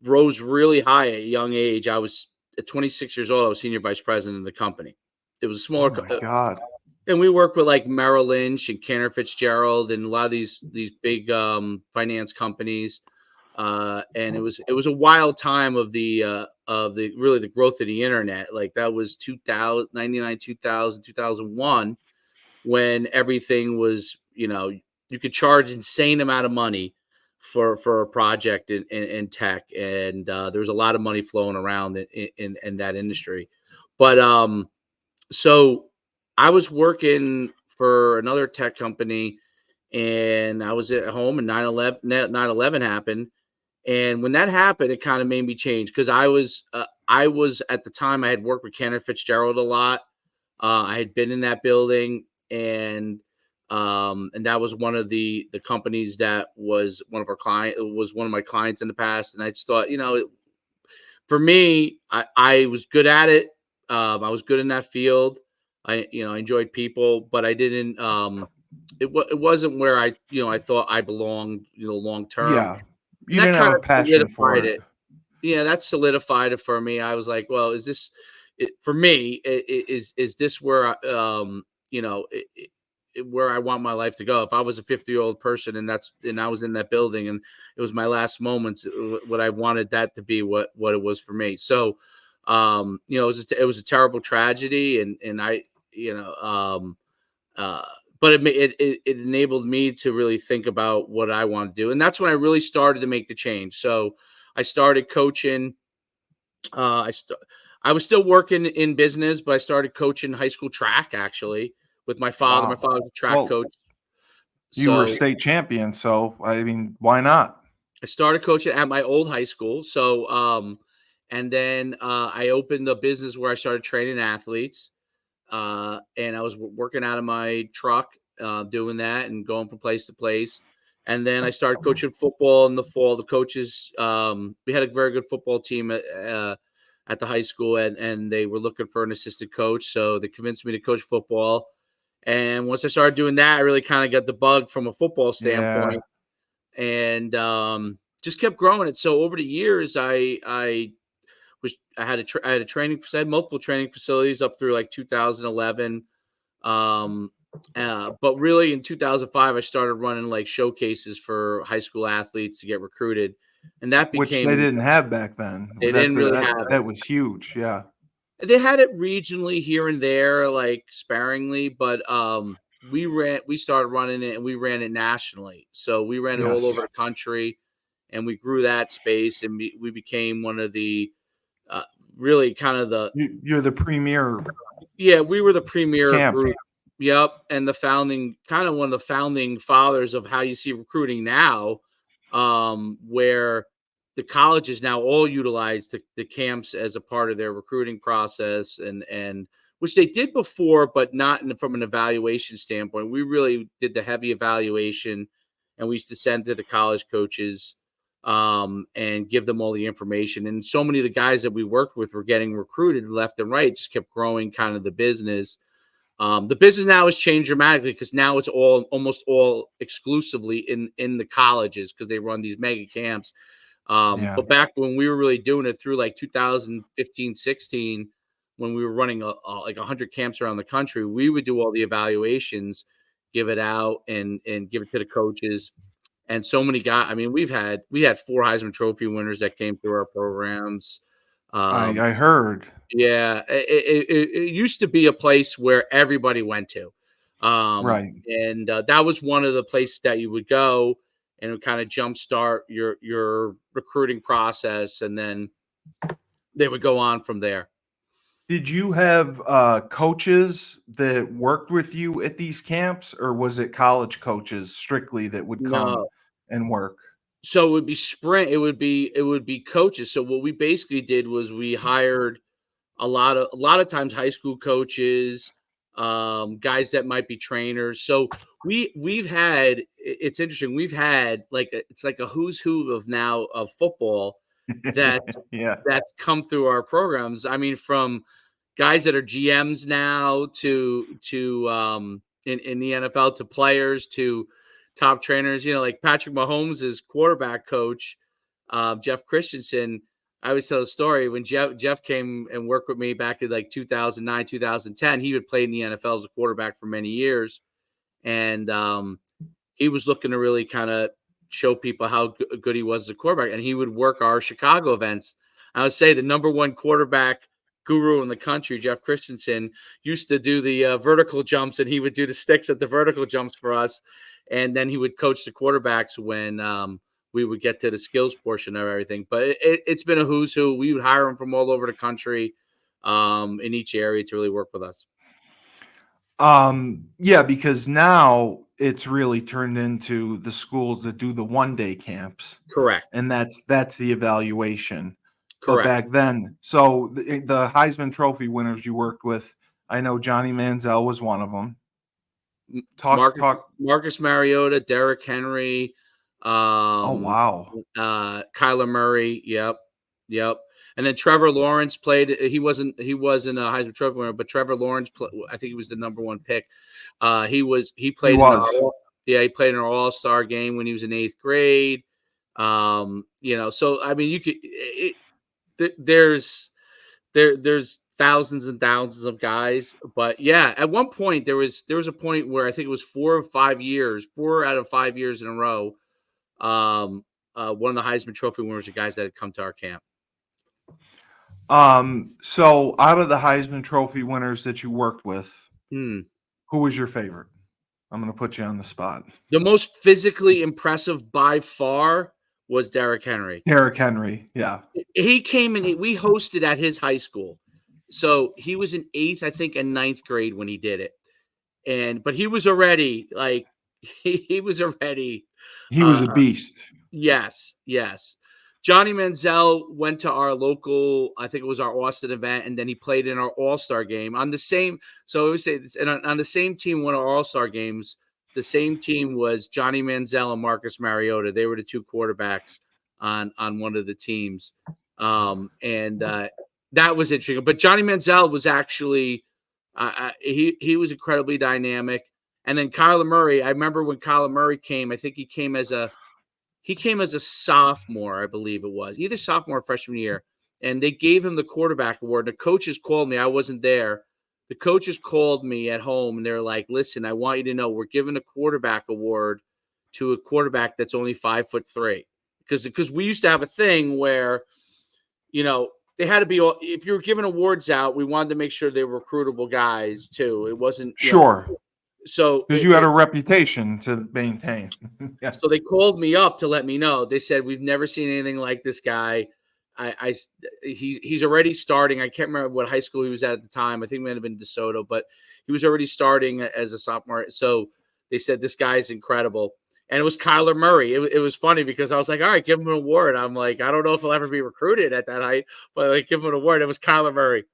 Speaker 2: Rose really high at a young age. I was at 26 years old. I was senior vice president of the company. It was a
Speaker 1: Oh
Speaker 2: smaller,
Speaker 1: my God.
Speaker 2: and we worked with like Merrill Lynch and Cantor Fitzgerald and a lot of these big finance companies. And it was a wild time of the really the growth of the internet. Like that was 2000, 99, 2000, 2001, when everything was, you could charge insane amount of money for a project in tech, and there was a lot of money flowing around in that industry. But so I was working for another tech company, and I was at home, and 9/11 happened. And when that happened, it kind of made me change because I was at the time I had worked with Cantor Fitzgerald a lot. I had been in that building, and that was one of the companies that was one of our client was one of my clients in the past. And I just thought, for me, I was good at it. I was good in that field. I enjoyed people, but I didn't. It wasn't where I thought I belonged, long term.
Speaker 1: Yeah.
Speaker 2: And
Speaker 1: You
Speaker 2: that
Speaker 1: didn't have
Speaker 2: kind
Speaker 1: a
Speaker 2: of
Speaker 1: passion for
Speaker 2: solidified
Speaker 1: it.
Speaker 2: it. Yeah, that solidified it for me. I was like, well, is this for me? Is this where where I want my life to go? If I was a 50-year-old person and I was in that building and it was my last moments, what I wanted that to be what it was for me. So, it was a terrible tragedy, and I, uh, but it enabled me to really think about what I want to do, and that's when I really started to make the change. So I started coaching. Uh, I st- I was still working in business, but I started coaching high school track actually with my father. My
Speaker 1: Wow.
Speaker 2: father was a track
Speaker 1: Well,
Speaker 2: coach.
Speaker 1: you were a
Speaker 2: So
Speaker 1: state champion, so why not?
Speaker 2: I started coaching at my old high school. So, and then I opened a business where I started training athletes. And I was working out of my truck, doing that and going from place to place. And then I started coaching football in the fall. The coaches, we had a very good football team at the high school, and they were looking for an assistant coach. So they convinced me to coach football. And once I started doing that, I really kind of got the bug from a football
Speaker 1: Yeah.
Speaker 2: standpoint, and just kept growing it. So over the years, I had a training. I had multiple training facilities up through like 2011. Um, but really in 2005, I started running like showcases for high school athletes to get recruited, and that
Speaker 1: Which they
Speaker 2: became
Speaker 1: didn't have back then.
Speaker 2: they didn't really have it.
Speaker 1: That was huge. Yeah.
Speaker 2: They had it regionally here and there, like sparingly, but we started running it and we ran it nationally. So we ran it all
Speaker 1: Yes.
Speaker 2: over the country, and we grew that space, and we became one of the uh, really kind of the
Speaker 1: You're the premier
Speaker 2: yeah, we were the premier
Speaker 1: camp.
Speaker 2: group. Yep, and the founding kind of one of the founding fathers of how you see recruiting now. where the colleges now all utilize the camps as a part of their recruiting process, and which they did before, but not from an evaluation standpoint. We really did the heavy evaluation, and we used to send to the college coaches and give them all the information. And so many of the guys that we worked with were getting recruited left and right, just kept growing kind of the business. The business now has changed dramatically because now it's almost all exclusively in the colleges because they run these mega camps.
Speaker 1: Yeah.
Speaker 2: But back when we were really doing it through like 2015, 16, when we were running like 100 camps around the country, we would do all the evaluations, give it out, and give it to the coaches. And so many guys. I mean, we had 4 Heisman Trophy winners that came through our programs.
Speaker 1: I heard.
Speaker 2: Yeah, it used to be a place where everybody went to,
Speaker 1: Right.
Speaker 2: and that was one of the places that you would go and it would kind of jumpstart your recruiting process, and then they would go on from there.
Speaker 1: Did you have coaches that worked with you at these camps, or was it college coaches strictly that would come
Speaker 2: No,
Speaker 1: and work?
Speaker 2: so it would be spring. It would be coaches. So what we basically did was we hired a lot of times high school coaches, guys that might be trainers. So we've had it's interesting. We've had it's like a who's who of now of football that's
Speaker 1: Yeah.
Speaker 2: that's come through our programs. I mean, from guys that are GMs now to in the NFL to players to top trainers. Like Patrick Mahomes' quarterback coach, Jeff Christensen. I always tell a story when Jeff came and worked with me back in like 2009, 2010. He had played in the NFL as a quarterback for many years, and he was looking to really kind of show people how good he was as a quarterback, and he would work our Chicago events. I would say the number one quarterback guru in the country, Jeff Christensen, used to do the vertical jumps, and he would do the sticks at the vertical jumps for us, and then he would coach the quarterbacks when we would get to the skills portion of everything. But it's been a who's who. We would hire them from all over the country in each area to really work with us.
Speaker 1: Yeah, because now it's really turned into the schools that do the one-day camps,
Speaker 2: Correct.
Speaker 1: and that's the evaluation. But
Speaker 2: Correct.
Speaker 1: back then, so the Heisman Trophy winners you worked with, I know Johnny Manziel was one of them. Talk.
Speaker 2: Marcus Mariota, Derrick Henry,
Speaker 1: Oh, wow.
Speaker 2: Kyler Murray. Yep. And then Trevor Lawrence played. He wasn't a Heisman Trophy winner, but Trevor Lawrence, I think he was the number one pick. He
Speaker 1: He
Speaker 2: played
Speaker 1: was.
Speaker 2: he played in our All-Star game when he was in 8th grade. So I mean, you could there's thousands and thousands of guys, but yeah, at one point there was a point where I think it was 4 out of 5 years in a row. One of the Heisman Trophy winners are guys that had come to our camp.
Speaker 1: So out of the Heisman Trophy winners that you worked with,
Speaker 2: Hmm.
Speaker 1: who was your favorite? I'm going to put you on the spot.
Speaker 2: The most physically impressive by far was Derrick Henry.
Speaker 1: Derrick Henry. Yeah.
Speaker 2: He came in. We hosted at his high school, so he was in 8th, I think, and 9th grade when he did it. But he was already like he was already.
Speaker 1: He was a beast.
Speaker 2: Yes. Johnny Manziel went to our local, I think it was our Austin event, and then he played in our All-Star game on the same. So I would say, and on the same team, one of our All-Star games, the same team was Johnny Manziel and Marcus Mariota. They were the 2 quarterbacks on one of the teams, and that was interesting. But Johnny Manziel was actually he was incredibly dynamic. And then Kyler Murray, I remember when Kyler Murray came. I think he came as a sophomore, I believe it was, either sophomore or freshman year. And they gave him the quarterback award. The coaches called me. I wasn't there. The coaches called me at home, and they're like, listen, I want you to know we're giving a quarterback award to a quarterback that's only 5'3". Because we used to have a thing where, they had to be, if you were giving awards out, we wanted to make sure they were recruitable guys too. It wasn't
Speaker 1: Sure.
Speaker 2: So
Speaker 1: because you had a reputation to maintain. Yeah.
Speaker 2: So they called me up to let me know. They said, we've never seen anything like this guy. He's already starting. I can't remember what high school he was at the time. I think it might have been DeSoto, but he was already starting as a sophomore. So they said, this guy's incredible. and it was Kyler Murray. It was funny because I was like, all right, give him an award. I'm like, I don't know if he'll ever be recruited at that height, but like, give him an award. It was Kyler Murray.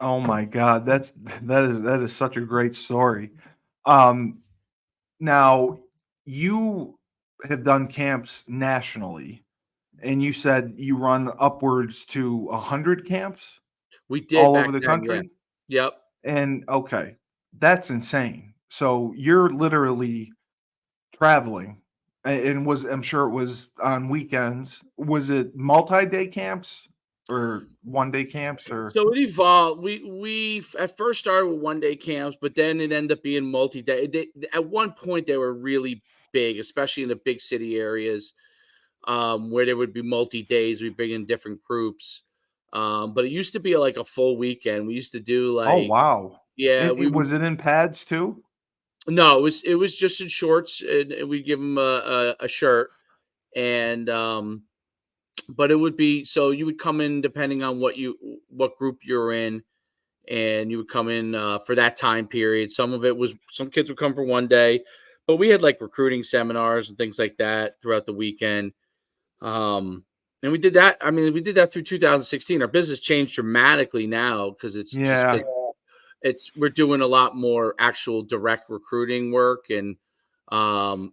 Speaker 1: Oh my God, that is such a great story. Um, Now you have done camps nationally, and you said you run upwards to 100 camps
Speaker 2: We did
Speaker 1: all
Speaker 2: back
Speaker 1: over the
Speaker 2: then. Yeah.
Speaker 1: country?
Speaker 2: Yep.
Speaker 1: And okay, that's insane. So you're literally traveling, and was I'm sure it was on weekends. Was it multi-day camps or one-day camps or
Speaker 2: So it evolved. We at first started with 1-day camps, but then it ended up being multi-day. At one point, they were really big, especially in the big city areas, where there would be multi-days. We bring in different groups, but it used to be like a full weekend. We used to do
Speaker 1: oh
Speaker 2: like,
Speaker 1: wow.
Speaker 2: yeah,
Speaker 1: And
Speaker 2: we would.
Speaker 1: was it in pads too?
Speaker 2: No, it was just in shorts, and we give them a shirt, and but it would be so you would come in depending on what group you're in, and you would come in for that time period. Some kids would come for 1 day, but we had like recruiting seminars and things like that throughout the weekend. Um, and we did that. I mean, we did that through 2016. Our business changed dramatically now because it's just
Speaker 1: Yeah,
Speaker 2: because we're doing a lot more actual direct recruiting work, and like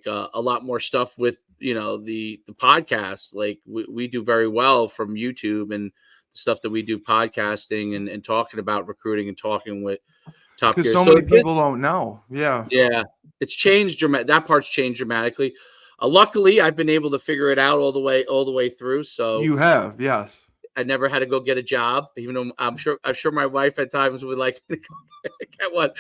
Speaker 2: a lot more stuff with the podcast. Like we do very well from YouTube and the stuff that we do podcasting and talking about recruiting and talking with top
Speaker 1: because
Speaker 2: gear.
Speaker 1: so
Speaker 2: So
Speaker 1: many people don't know. Yeah,
Speaker 2: yeah, it's changed that part's changed dramatically. Luckily, I've been able to figure it out all the way through. So
Speaker 1: you have. Yes.
Speaker 2: I never had to go get a job, even though I'm sure my wife at times would like me to go get one,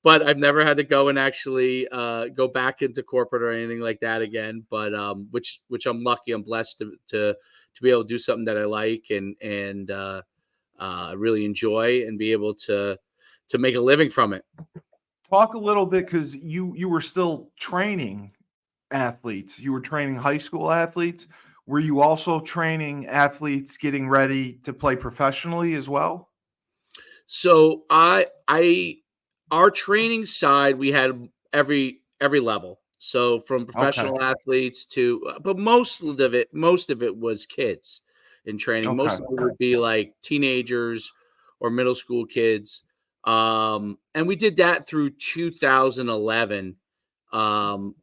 Speaker 2: but I've never had to go and actually go back into corporate or anything like that again. But which I'm lucky, I'm blessed to be able to do something that I like and really enjoy and be able to make a living from it.
Speaker 1: Talk a little bit because you were still training athletes. You were training high school athletes. Were you also training athletes getting ready to play professionally as well?
Speaker 2: So our training side, we had every level. So from
Speaker 1: Okay.
Speaker 2: professional athletes to, but most of it was kids in training.
Speaker 1: Okay.
Speaker 2: Most of it would be like teenagers or middle school kids. And we did that through 2011. Um,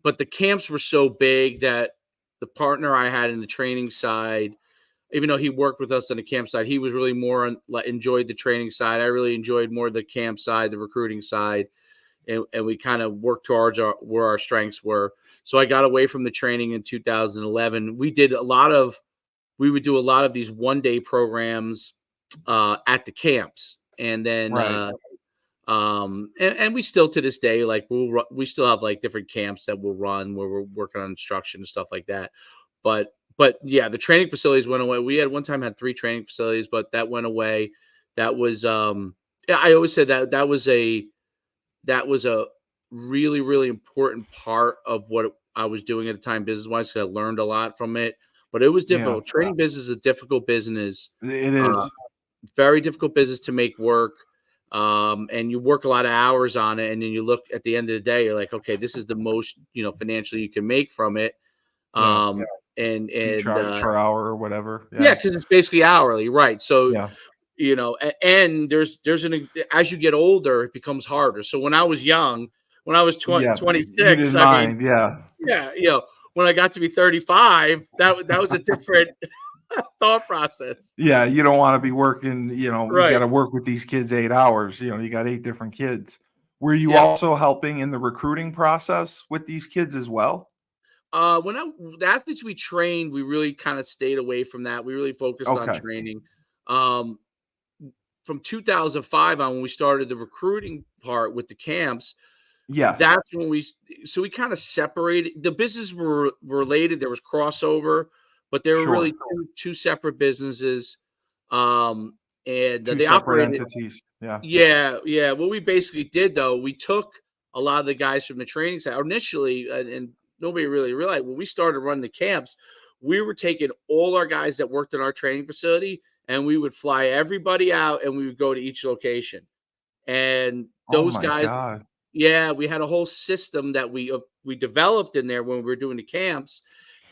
Speaker 2: but the camps were so big that the partner I had in the training side, even though he worked with us on the camp side, he was really more enjoyed the training side. I really enjoyed more the camp side, the recruiting side, and we kind of worked towards where our strengths were. So I got away from the training in 2011. We would do a lot of these 1-day programs at the camps, and then
Speaker 1: Right.
Speaker 2: and we still to this day, like we still have like different camps that we'll run where we're working on instruction and stuff like that. But yeah, the training facilities went away. We had one time had 3 training facilities, but that went away. That was yeah, I always said that was a really, really important part of what I was doing at the time business wise, because I learned a lot from it. But it was
Speaker 1: Yeah.
Speaker 2: difficult. Training business is a difficult business.
Speaker 1: It
Speaker 2: Uh,
Speaker 1: is.
Speaker 2: Very difficult business to make work. And you work a lot of hours on it, and then you look at the end of the day, you're like, okay, this is the most financially you can make from it.
Speaker 1: Yeah.
Speaker 2: Um, and
Speaker 1: You
Speaker 2: and
Speaker 1: charge per hour or whatever.
Speaker 2: Yeah,
Speaker 1: Yeah.
Speaker 2: because it's basically hourly, right? So
Speaker 1: Yeah.
Speaker 2: and there's as you get older, it becomes harder. So when I was young, when I was
Speaker 1: Yeah. You
Speaker 2: 26,
Speaker 1: didn't
Speaker 2: I mean,
Speaker 1: mind. Yeah.
Speaker 2: yeah, when I got to be 35, that was a different thought process.
Speaker 1: Yeah. You don't want to be working, you got
Speaker 2: Right.
Speaker 1: to work with these kids 8 hours. You got 8 different kids. Were you
Speaker 2: Yep.
Speaker 1: also helping in the recruiting process with these kids as well?
Speaker 2: The athletes we trained, we really kind of stayed away from that. We really focused on
Speaker 1: Okay.
Speaker 2: training. Um, from 2005 on, when we started the recruiting part with the camps,
Speaker 1: Yes.
Speaker 2: that's when we kind of separated. The businesses were related. There was crossover, but they were really
Speaker 1: Sure.
Speaker 2: two separate businesses. Um, and
Speaker 1: Two
Speaker 2: they
Speaker 1: separate
Speaker 2: operated.
Speaker 1: entities. Yeah.
Speaker 2: Yeah, yeah. What we basically did, though, we took a lot of the guys from the training side initially, and nobody really realized when we started running the camps, we were taking all our guys that worked in our training facility, and we would fly everybody out, and we would go to each location. And
Speaker 1: Oh
Speaker 2: those
Speaker 1: my
Speaker 2: guys,
Speaker 1: God.
Speaker 2: Yeah, we had a whole system that we developed in there when we were doing the camps,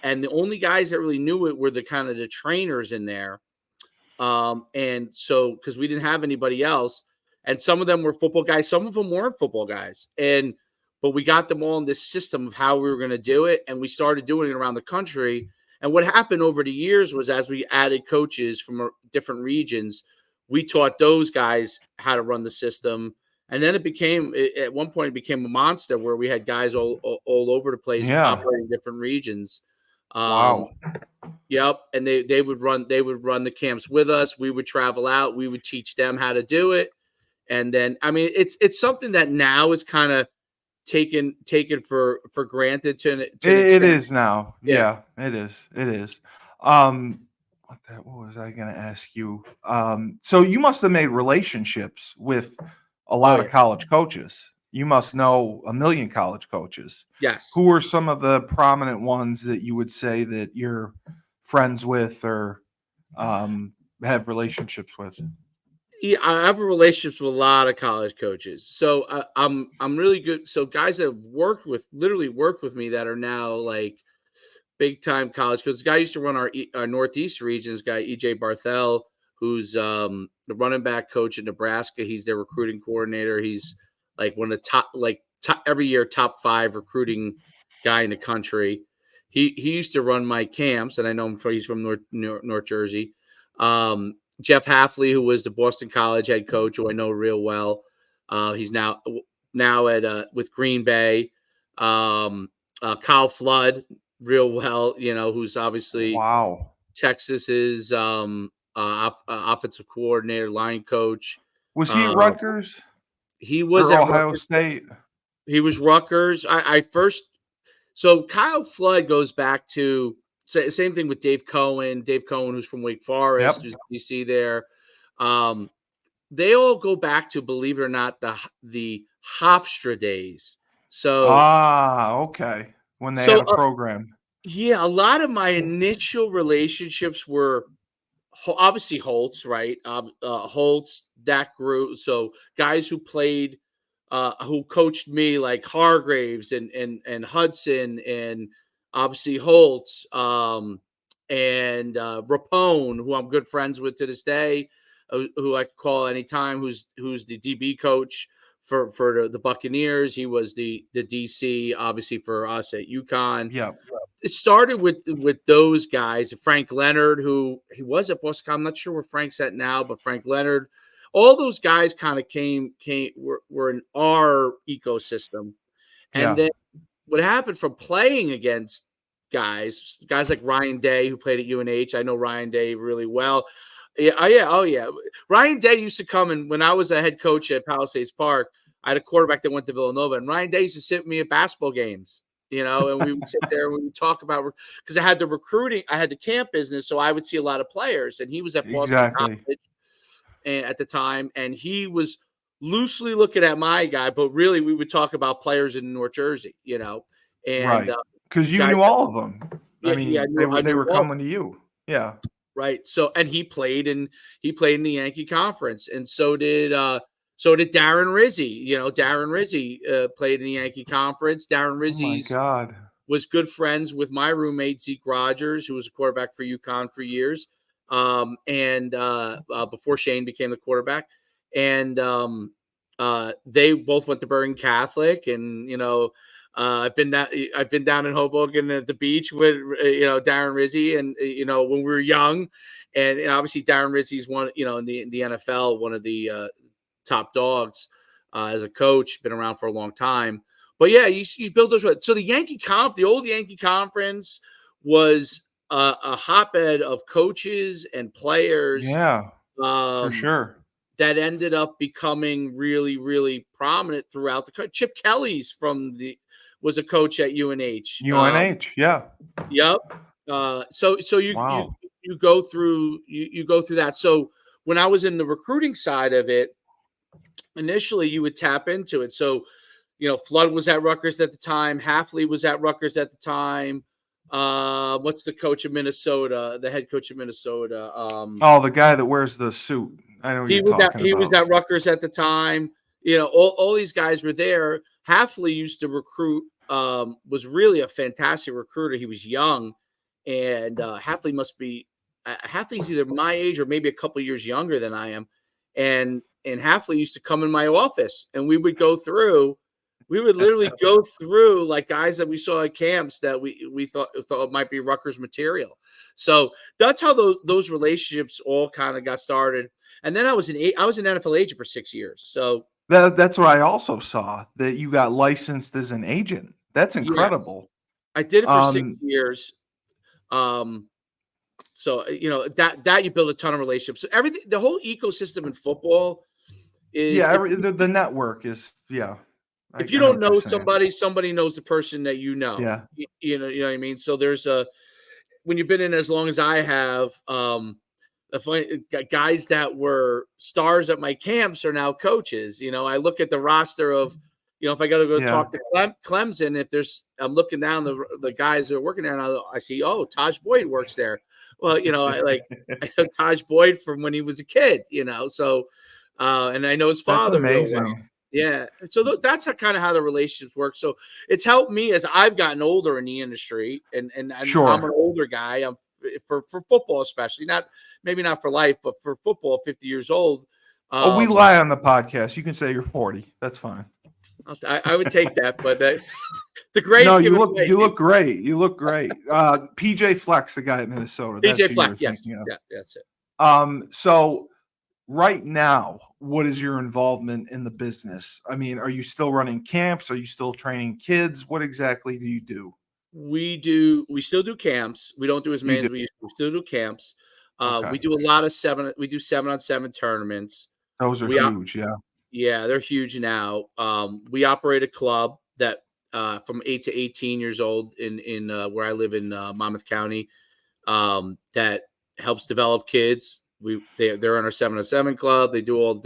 Speaker 2: and the only guys that really knew it were the kind of the trainers in there. And so because we didn't have anybody else, and some of them were football guys, some of them weren't football guys, but we got them all in this system of how we were going to do it, and we started doing it around the country. And what happened over the years was, as we added coaches from different regions, we taught those guys how to run the system. And then at one point, it became a monster where we had guys all over the place
Speaker 1: Yeah.
Speaker 2: operating different regions.
Speaker 1: Wow.
Speaker 2: Yep, and they would run the camps with us. We would travel out. We would teach them how to do it, and then I mean, it's something that now is kind of taken for granted to an
Speaker 1: It
Speaker 2: extent.
Speaker 1: is now.
Speaker 2: Yeah.
Speaker 1: Yeah, it is. It is. What was I going to ask you? So you must have made relationships with a lot of
Speaker 2: yeah.
Speaker 1: college coaches. You must know a million college coaches.
Speaker 2: Yes.
Speaker 1: Who are some of the prominent ones that you would say that you're friends with or have relationships with?
Speaker 2: Yeah, I have a relationship with a lot of college coaches. So I'm really good. So guys that have literally worked with me that are now like big time college coaches. The guy used to run our Northeast regions, guy EJ Barthel, who's the running back coach in Nebraska. He's their recruiting coordinator. He's like one of the top every year top 5 recruiting guy in the country. He used to run my camps, and I know him he's from North Jersey. Jeff Halfley, who was the Boston College head coach, who I know real well. He's now at with Green Bay. Kyle Flood, real well, who's obviously
Speaker 1: Wow.
Speaker 2: Texas's offensive coordinator, line coach.
Speaker 1: Was he at Rutgers
Speaker 2: He was
Speaker 1: or
Speaker 2: at
Speaker 1: Ohio
Speaker 2: Rutgers.
Speaker 1: State?
Speaker 2: He was Rutgers. So Kyle Flood goes back to same thing with Dave Cohen. Dave Cohen, who's from Wake Forest, who's DC there. They all go back to, believe it or not, the Hofstra days. So
Speaker 1: okay. When they had a program.
Speaker 2: Yeah, a lot of my initial relationships were obviously Holtz, right? Holtz, that group. So guys who played, who coached me, like Hargraves and Hudson, and obviously Holtz, and Rapone, who I'm good friends with to this day, who I could call anytime. Who's the DB coach for the Buccaneers. He was the DC, obviously, for us at UConn.
Speaker 1: Yeah.
Speaker 2: It started with those guys. Frank Leonard, who he was at Boston. I'm not sure where Frank's at now, but Frank Leonard, all those guys kind of were in our ecosystem. And then what happened from playing against guys like Ryan Day, who played at UNH. I know Ryan Day really well. Oh yeah. Ryan Day used to come, and when I was a head coach at Palisades Park, I had a quarterback that went to Villanova, and Ryan Day used to sit with me at basketball games. And we would sit there and we would talk about, because I had the camp business, so I would see a lot of players, and he was at Boston College at the time, and he was loosely looking at my guy, but really we would talk about players in North Jersey, and
Speaker 1: right, because you knew all of them.
Speaker 2: Yeah,
Speaker 1: they were coming to you. Yeah.
Speaker 2: Right. So, and he played in the Yankee Conference, and so did Darren Rizzi. Darren Rizzi played in the Yankee Conference. Darren Rizzi was good friends with my roommate Zeke Rogers, who was a quarterback for UConn for years, and before Shane became the quarterback. And they both went to Bergen Catholic, and I've been down in Hoboken at the beach with Darren Rizzi, and when we were young, and obviously Darren Rizzi's one in the NFL, one of the top dogs as a coach, been around for a long time. But yeah, you build those. So the old Yankee Conference was a hotbed of coaches and players.
Speaker 1: Yeah, for sure.
Speaker 2: That ended up becoming really, really prominent throughout the country. Chip Kelly's was a coach at UNH.
Speaker 1: Yeah.
Speaker 2: Yep. So you go through that. So when I was in the recruiting side of it, initially you would tap into it. So, Flood was at Rutgers at the time. Halfley was at Rutgers at the time. What's the coach of Minnesota? The head coach of Minnesota.
Speaker 1: The guy that wears the suit. I know
Speaker 2: he was at Rutgers at the time. All these guys were there. Halfley used to recruit, was really a fantastic recruiter. He was young, and Halfley must be Halfley's either my age or maybe a couple years younger than I am. And Halfley used to come in my office, and we would literally go through like guys that we saw at camps that we thought might be Rutgers material. So that's how those relationships all kind of got started. And then I was an NFL agent for 6 years. So
Speaker 1: That's what I also saw, that you got licensed as an agent. That's
Speaker 2: yes,
Speaker 1: incredible.
Speaker 2: I did it for 6 years. So that you build a ton of relationships. So everything, the whole ecosystem in football is
Speaker 1: the network is
Speaker 2: if you
Speaker 1: I know
Speaker 2: don't
Speaker 1: what you're
Speaker 2: know
Speaker 1: saying.
Speaker 2: somebody knows the person that you know.
Speaker 1: Yeah.
Speaker 2: You know what I mean? So there's when you've been in as long as I have, guys that were stars at my camps are now coaches. I look at the roster of, if I got to go talk to Clemson, I'm looking down the guys that are working there, and I see, Taj Boyd works there. Well, I know Taj Boyd from when he was a kid, so, and I know his father real well. Yeah. So that's kind of how the relationships work. So it's helped me as I've gotten older in the industry, and
Speaker 1: Sure.
Speaker 2: I'm an older guy. I'm for football, especially maybe not for life, but for football, 50 years old.
Speaker 1: We lie on the podcast. You can say you're 40. That's fine.
Speaker 2: I would take that, but the grades.
Speaker 1: No, you look great. You look great. PJ Fleck's the guy at Minnesota.
Speaker 2: PJ Fleck, yes, yeah, that's
Speaker 1: it. So right now, what is your involvement in the business? I mean, are you still running camps? Are you still training kids? What exactly do you do?
Speaker 2: We still do camps. We don't do as many as we used to. We still do camps.
Speaker 1: Okay.
Speaker 2: We do a lot of 7-on-7 tournaments.
Speaker 1: Those are huge, yeah.
Speaker 2: Yeah, they're huge now. We operate a club that from 8 to 18 years old in where I live in Monmouth County, that helps develop kids. They're in our 7-on-7 club. They do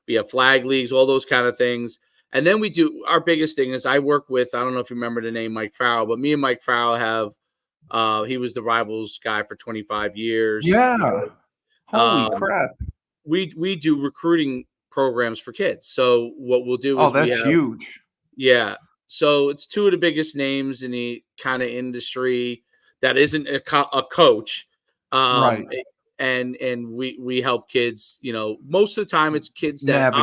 Speaker 2: we have flag leagues, all those kind of things. And then we do, our biggest thing is I work with, I don't know if you remember the name Mike Farrell, but me and Mike Farrell have, he was the Rivals guy for 25 years.
Speaker 1: Yeah. Holy crap.
Speaker 2: We do recruiting programs for kids. So what we'll do is
Speaker 1: that's huge. Yeah.
Speaker 2: So it's two of the biggest names in the kind of industry that isn't a coach.
Speaker 1: Right.
Speaker 2: And we help kids, most of the time it's kids that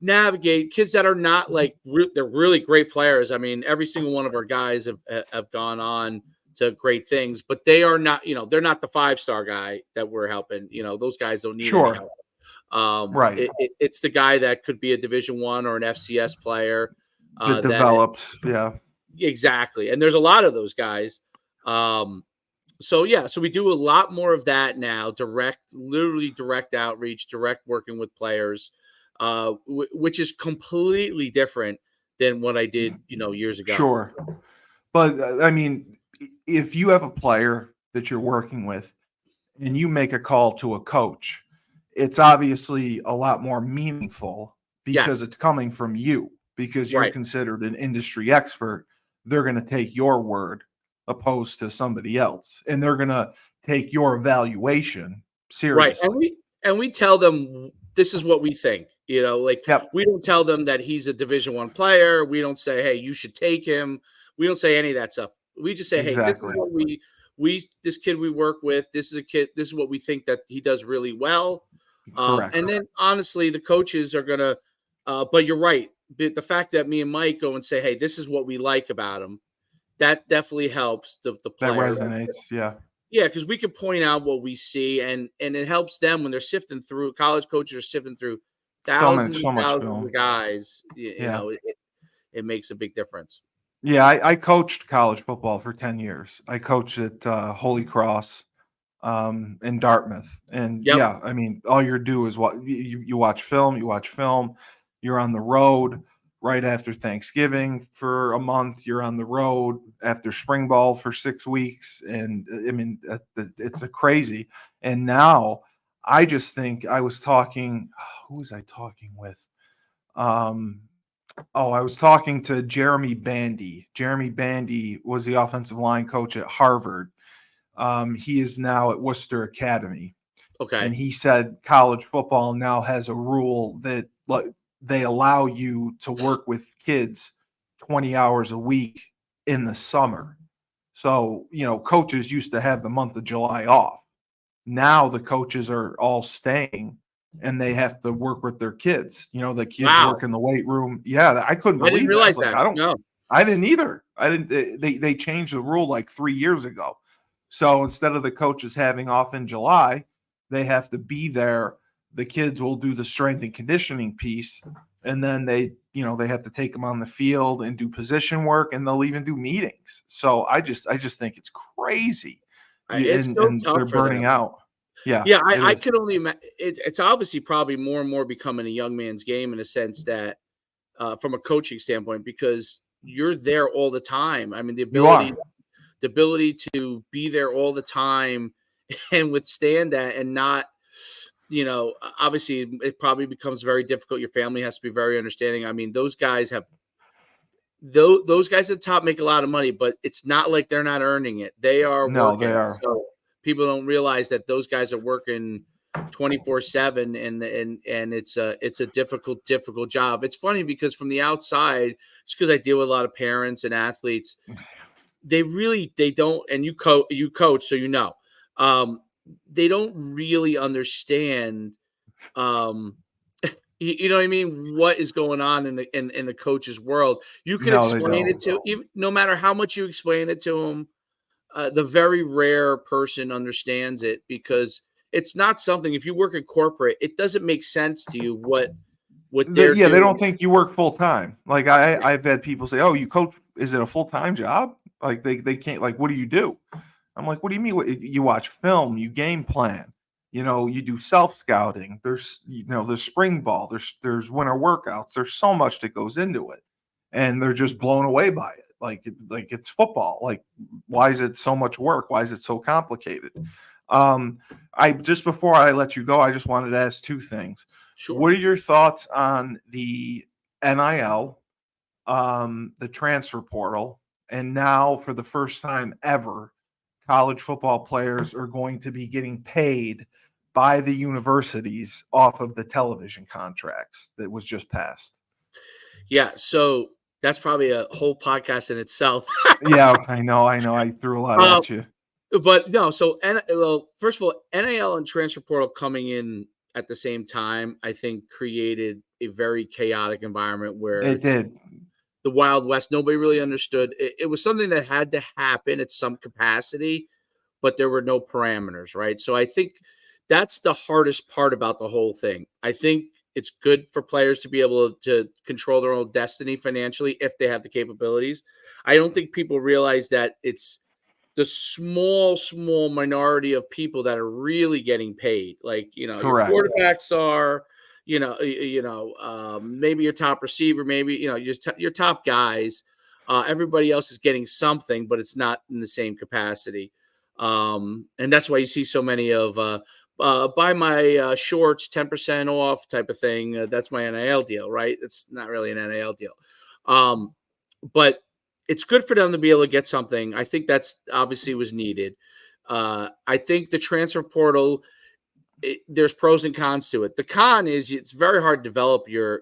Speaker 2: navigate kids that are not like they're really great players. I mean, every single one of our guys have gone on to great things, but they are not, they're not the 5-star guy that we're helping. Those guys don't need any help.
Speaker 1: Right.
Speaker 2: It's the guy that could be a Division I or an FCS player
Speaker 1: that develops. Yeah,
Speaker 2: exactly. And there's a lot of those guys. So we do a lot more of that now. Literally direct outreach, direct working with players. Which is completely different than what I did, years ago.
Speaker 1: Sure. But I mean, if you have a player that you're working with and you make a call to a coach, it's obviously a lot more meaningful because it's coming from you, because you're considered an industry expert. They're going to take your word opposed to somebody else, and they're going to take your evaluation seriously.
Speaker 2: Right. And we tell them, this is what we think. We don't tell them that he's a Division I player. We don't say, hey, you should take him. We don't say any of that stuff. We just say, hey, this is what this kid we work with, this is a kid, this is what we think that he does really well. And then honestly, the coaches are going to, but you're right. The fact that me and Mike go and say, hey, this is what we like about him, that definitely helps the player.
Speaker 1: That resonates. Yeah.
Speaker 2: Yeah. Cause we can point out what we see, and it helps them when they're sifting through, college coaches are sifting through thousands of guys. It makes a big difference.
Speaker 1: Yeah, I coached college football for 10 years. I coached at Holy Cross in Dartmouth. And I mean, all you do is you watch film, you're on the road right after Thanksgiving for a month, you're on the road after spring ball for 6 weeks. And I mean, it's a crazy. And now I just think I was talking, who was I talking with? I was talking to Jeremy Bandy. Jeremy Bandy was the offensive line coach at Harvard. He is now at Worcester Academy.
Speaker 2: Okay.
Speaker 1: And he said college football now has a rule that they allow you to work with kids 20 hours a week in the summer. So, coaches used to have the month of July off. Now the coaches are all staying and they have to work with their kids. The kids
Speaker 2: Wow.
Speaker 1: work in the weight room. Yeah, I couldn't
Speaker 2: I didn't
Speaker 1: believe that. I
Speaker 2: realize
Speaker 1: was like,
Speaker 2: that. No.
Speaker 1: I didn't either. I didn't. They changed the rule like 3 years ago. So instead of the coaches having off in July, they have to be there. The kids will do the strength and conditioning piece, and then they have to take them on the field and do position work, and they'll even do meetings. So I just think it's crazy,
Speaker 2: It's so
Speaker 1: and
Speaker 2: tough
Speaker 1: they're
Speaker 2: for
Speaker 1: burning
Speaker 2: them.
Speaker 1: out. Yeah,
Speaker 2: Yeah,
Speaker 1: it
Speaker 2: I
Speaker 1: is.
Speaker 2: could only imagine. It's obviously probably more and more becoming a young man's game in a sense that, from a coaching standpoint, because you're there all the time. I mean, the
Speaker 1: You are.
Speaker 2: ability to be there all the time and withstand that and not, obviously it probably becomes very difficult. Your family has to be very understanding. I mean, those guys those guys at the top make a lot of money, but it's not like they're not earning it. They are
Speaker 1: No,
Speaker 2: working.
Speaker 1: they are.
Speaker 2: So people don't realize that those guys are working 24/7 and it's a difficult job. It's funny because from the outside, just because I deal with a lot of parents and athletes, they don't, and you coach, so um, they don't really understand, um, you know what I mean, what is going on in the coach's world. You can
Speaker 1: No, they
Speaker 2: explain
Speaker 1: don't.
Speaker 2: it to even no matter how much you explain it to them, the very rare person understands it because it's not something. If you work in corporate, it doesn't make sense to you what they're
Speaker 1: They
Speaker 2: doing.
Speaker 1: don't think you work full time. Like I've had people say, "Oh, you coach? Is it a full time job?" Like they can't. Like, what do you do? I'm like, what do you mean? You watch film, you game plan, you do self scouting. There's spring ball, there's winter workouts. There's so much that goes into it, and they're just blown away by it. Like it's football. Like, why is it so much work? Why is it so complicated? I just before I let you go, I just wanted to ask two things.
Speaker 2: Sure.
Speaker 1: What are your thoughts on the NIL, the transfer portal, and now for the first time ever, college football players are going to be getting paid by the universities off of the television contracts that was just passed?
Speaker 2: Yeah, so that's probably a whole podcast in itself.
Speaker 1: Yeah, I know. I threw a lot
Speaker 2: Uh,
Speaker 1: at you.
Speaker 2: but no, so well, first of all, NIL and transfer portal coming in at the same time, I think created a very chaotic environment where
Speaker 1: It
Speaker 2: it's
Speaker 1: did.
Speaker 2: the Wild West. Nobody really understood. It was something that had to happen at some capacity, but there were no parameters, right? So I think that's the hardest part about the whole thing. I think it's good for players to be able to control their own destiny financially if they have the capabilities. I don't think people realize that it's the small minority of people that are really getting paid. Like, your
Speaker 1: Correct.
Speaker 2: quarterbacks are, maybe your top receiver, maybe, your top guys. Everybody else is getting something, but it's not in the same capacity. And that's why you see so many of buy my shorts 10% off type of thing. That's my NIL deal, right? It's not really an NIL deal. But it's good for them to be able to get something. I think that's obviously was needed. I think the transfer portal, there's pros and cons to it. The con is it's very hard to develop your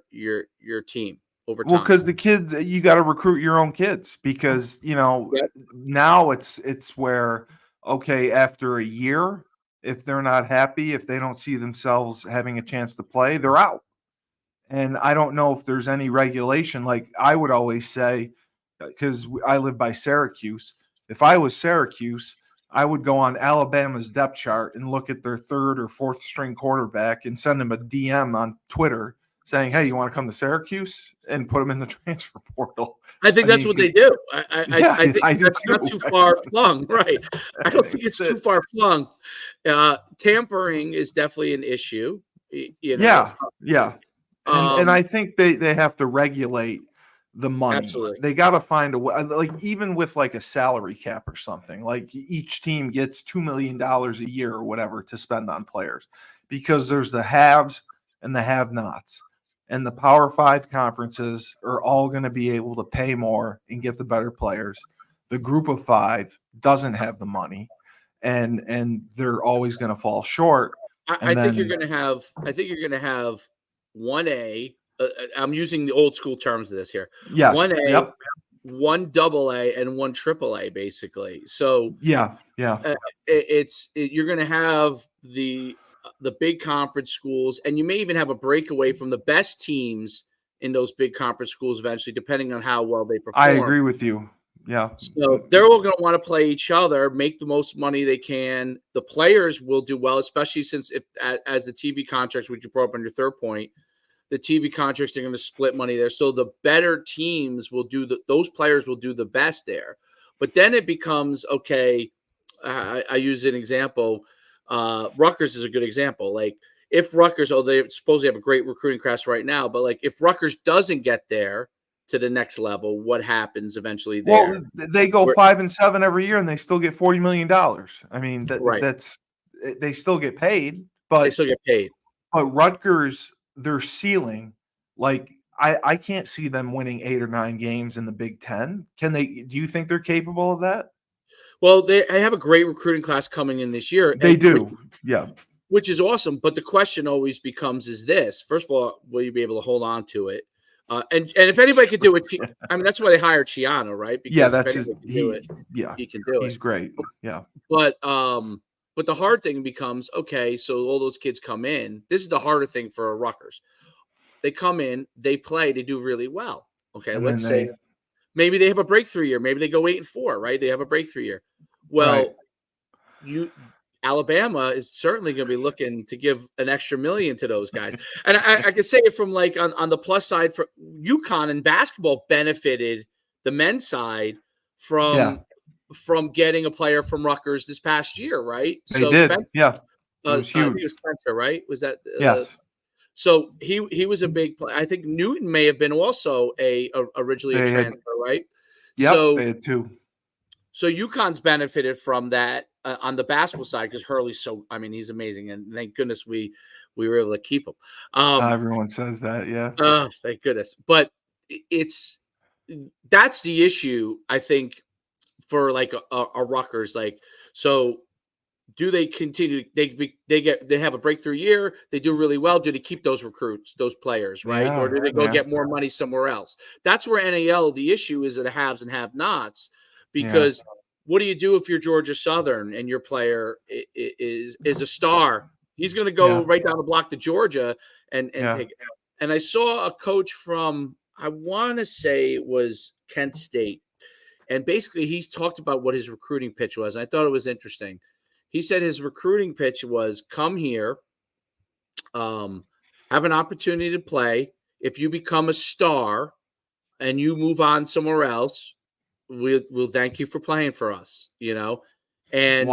Speaker 2: team over
Speaker 1: Well,
Speaker 2: time.
Speaker 1: because the kids, you got to recruit your own kids because
Speaker 2: Yep.
Speaker 1: now it's where, okay, after a year, if they're not happy, if they don't see themselves having a chance to play, they're out. And I don't know if there's any regulation. Like I would always say, because I live by Syracuse, if I was Syracuse, I would go on Alabama's depth chart and look at their third or fourth string quarterback and send them a DM on Twitter saying, "Hey, you want to come to Syracuse?" and put them in the transfer portal.
Speaker 2: I think
Speaker 1: I
Speaker 2: that's
Speaker 1: mean,
Speaker 2: what they do. I think
Speaker 1: I do
Speaker 2: that's not
Speaker 1: too.
Speaker 2: too far flung, right? I don't think it's
Speaker 1: That's
Speaker 2: too
Speaker 1: it.
Speaker 2: far flung. Tampering is definitely an issue. You know,
Speaker 1: Yeah, yeah. And
Speaker 2: um,
Speaker 1: I think they have to regulate the money.
Speaker 2: absolutely.
Speaker 1: They got to find a way, like even with like a salary cap or something. Like each team gets $2 million a year or whatever to spend on players, because there's the haves and the have-nots, and the Power Five conferences are all going to be able to pay more and get the better players. The Group of Five doesn't have the money, and they're always going to fall short.
Speaker 2: I
Speaker 1: And
Speaker 2: think you're
Speaker 1: then
Speaker 2: going to have. I think you're going to have 1A I'm using the old school terms of this here.
Speaker 1: Yes.
Speaker 2: 1A,
Speaker 1: Yep.
Speaker 2: 1 AA, and 1 AAA, basically. So
Speaker 1: Yeah. Yeah.
Speaker 2: you're going to have the big conference schools, and you may even have a breakaway from the best teams in those big conference schools eventually, depending on how well they
Speaker 1: I
Speaker 2: perform.
Speaker 1: agree with you. Yeah.
Speaker 2: So they're all going to want to play each other, make the most money they can. The players will do well, especially since as the TV contracts, which you brought up on your third point, the TV contracts are going to split money there. So the better teams will those players will do the best there. But then it becomes, okay, I use an example. Rutgers is a good example. Like if Rutgers, they supposedly have a great recruiting class right now, but like if Rutgers doesn't get there to the next level, what happens eventually there?
Speaker 1: Well, they go 5-7 every year, and they still get $40 million. I mean,
Speaker 2: Right.
Speaker 1: they still get paid,
Speaker 2: They
Speaker 1: but
Speaker 2: still get paid.
Speaker 1: Rutgers, their ceiling, like I can't see them winning 8 or 9 games in the Big Ten. Can they? Do you think they're capable of that?
Speaker 2: Well, they have a great recruiting class coming in this year.
Speaker 1: They do, yeah.
Speaker 2: Which is awesome. But the question always becomes: is this? First of all, will you be able to hold on to it? And if anybody could do it, I mean, that's why they hired Chiano, right? Because
Speaker 1: Yeah, that's
Speaker 2: if anybody can do it,
Speaker 1: yeah,
Speaker 2: he can do it.
Speaker 1: he's great. Yeah.
Speaker 2: But the hard thing becomes, okay, so all those kids come in. This is the harder thing for Rutgers. They come in, they play, they do really well. Okay,
Speaker 1: And
Speaker 2: let's
Speaker 1: then
Speaker 2: say maybe they have a breakthrough year. Maybe they go 8-4, right? They have a breakthrough year. Well, Alabama is certainly going to be looking to give an extra $1 million to those guys. And I can say it from like on the plus side, for UConn and basketball benefited the men's side from getting a player from Rutgers this past year, right?
Speaker 1: They did. It was
Speaker 2: I think it
Speaker 1: huge.
Speaker 2: was Spencer, right? Was that
Speaker 1: Yes.
Speaker 2: So he was a big player. I think Newton may have been also originally a transfer, right?
Speaker 1: Yep,
Speaker 2: So
Speaker 1: they had 2.
Speaker 2: So UConn's benefited from that on the basketball side because Hurley's he's amazing, and thank goodness we were able to keep him.
Speaker 1: Everyone says that, yeah.
Speaker 2: Thank goodness. But that's the issue, I think, for like a Rutgers. Like, so do they continue? They have a breakthrough year. They do really well. Do they keep those recruits, those players, right? Or do they go get more money somewhere else? That's where NAL. The issue is the haves and have-nots. Because what do you do if you're Georgia Southern and your player is a star? He's going to go right down the block to Georgia and take it. And I saw a coach from, I want to say it was Kent State. And basically he's talked about what his recruiting pitch was. I thought it was interesting. He said his recruiting pitch was come here, have an opportunity to play. If you become a star and you move on somewhere else, we'll thank you for playing for us, And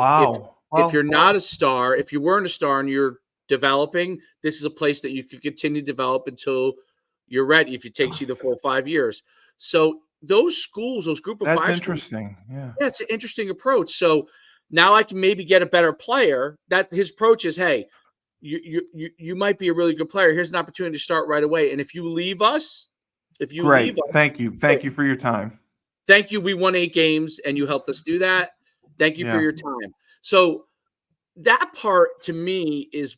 Speaker 2: if you're not a star, if you weren't a star and you're developing, this is a place that you could continue to develop until you're ready. If it takes you the full 5 years, so those schools, those group of 5 schools,
Speaker 1: interesting. Yeah,
Speaker 2: it's an interesting approach. So now I can maybe get a better player. That his approach is, hey, you might be a really good player. Here's an opportunity to start right away. And if you leave us,
Speaker 1: thank you for your time.
Speaker 2: Thank you. We won 8 games and you helped us do that. Thank you for your time. So that part to me is,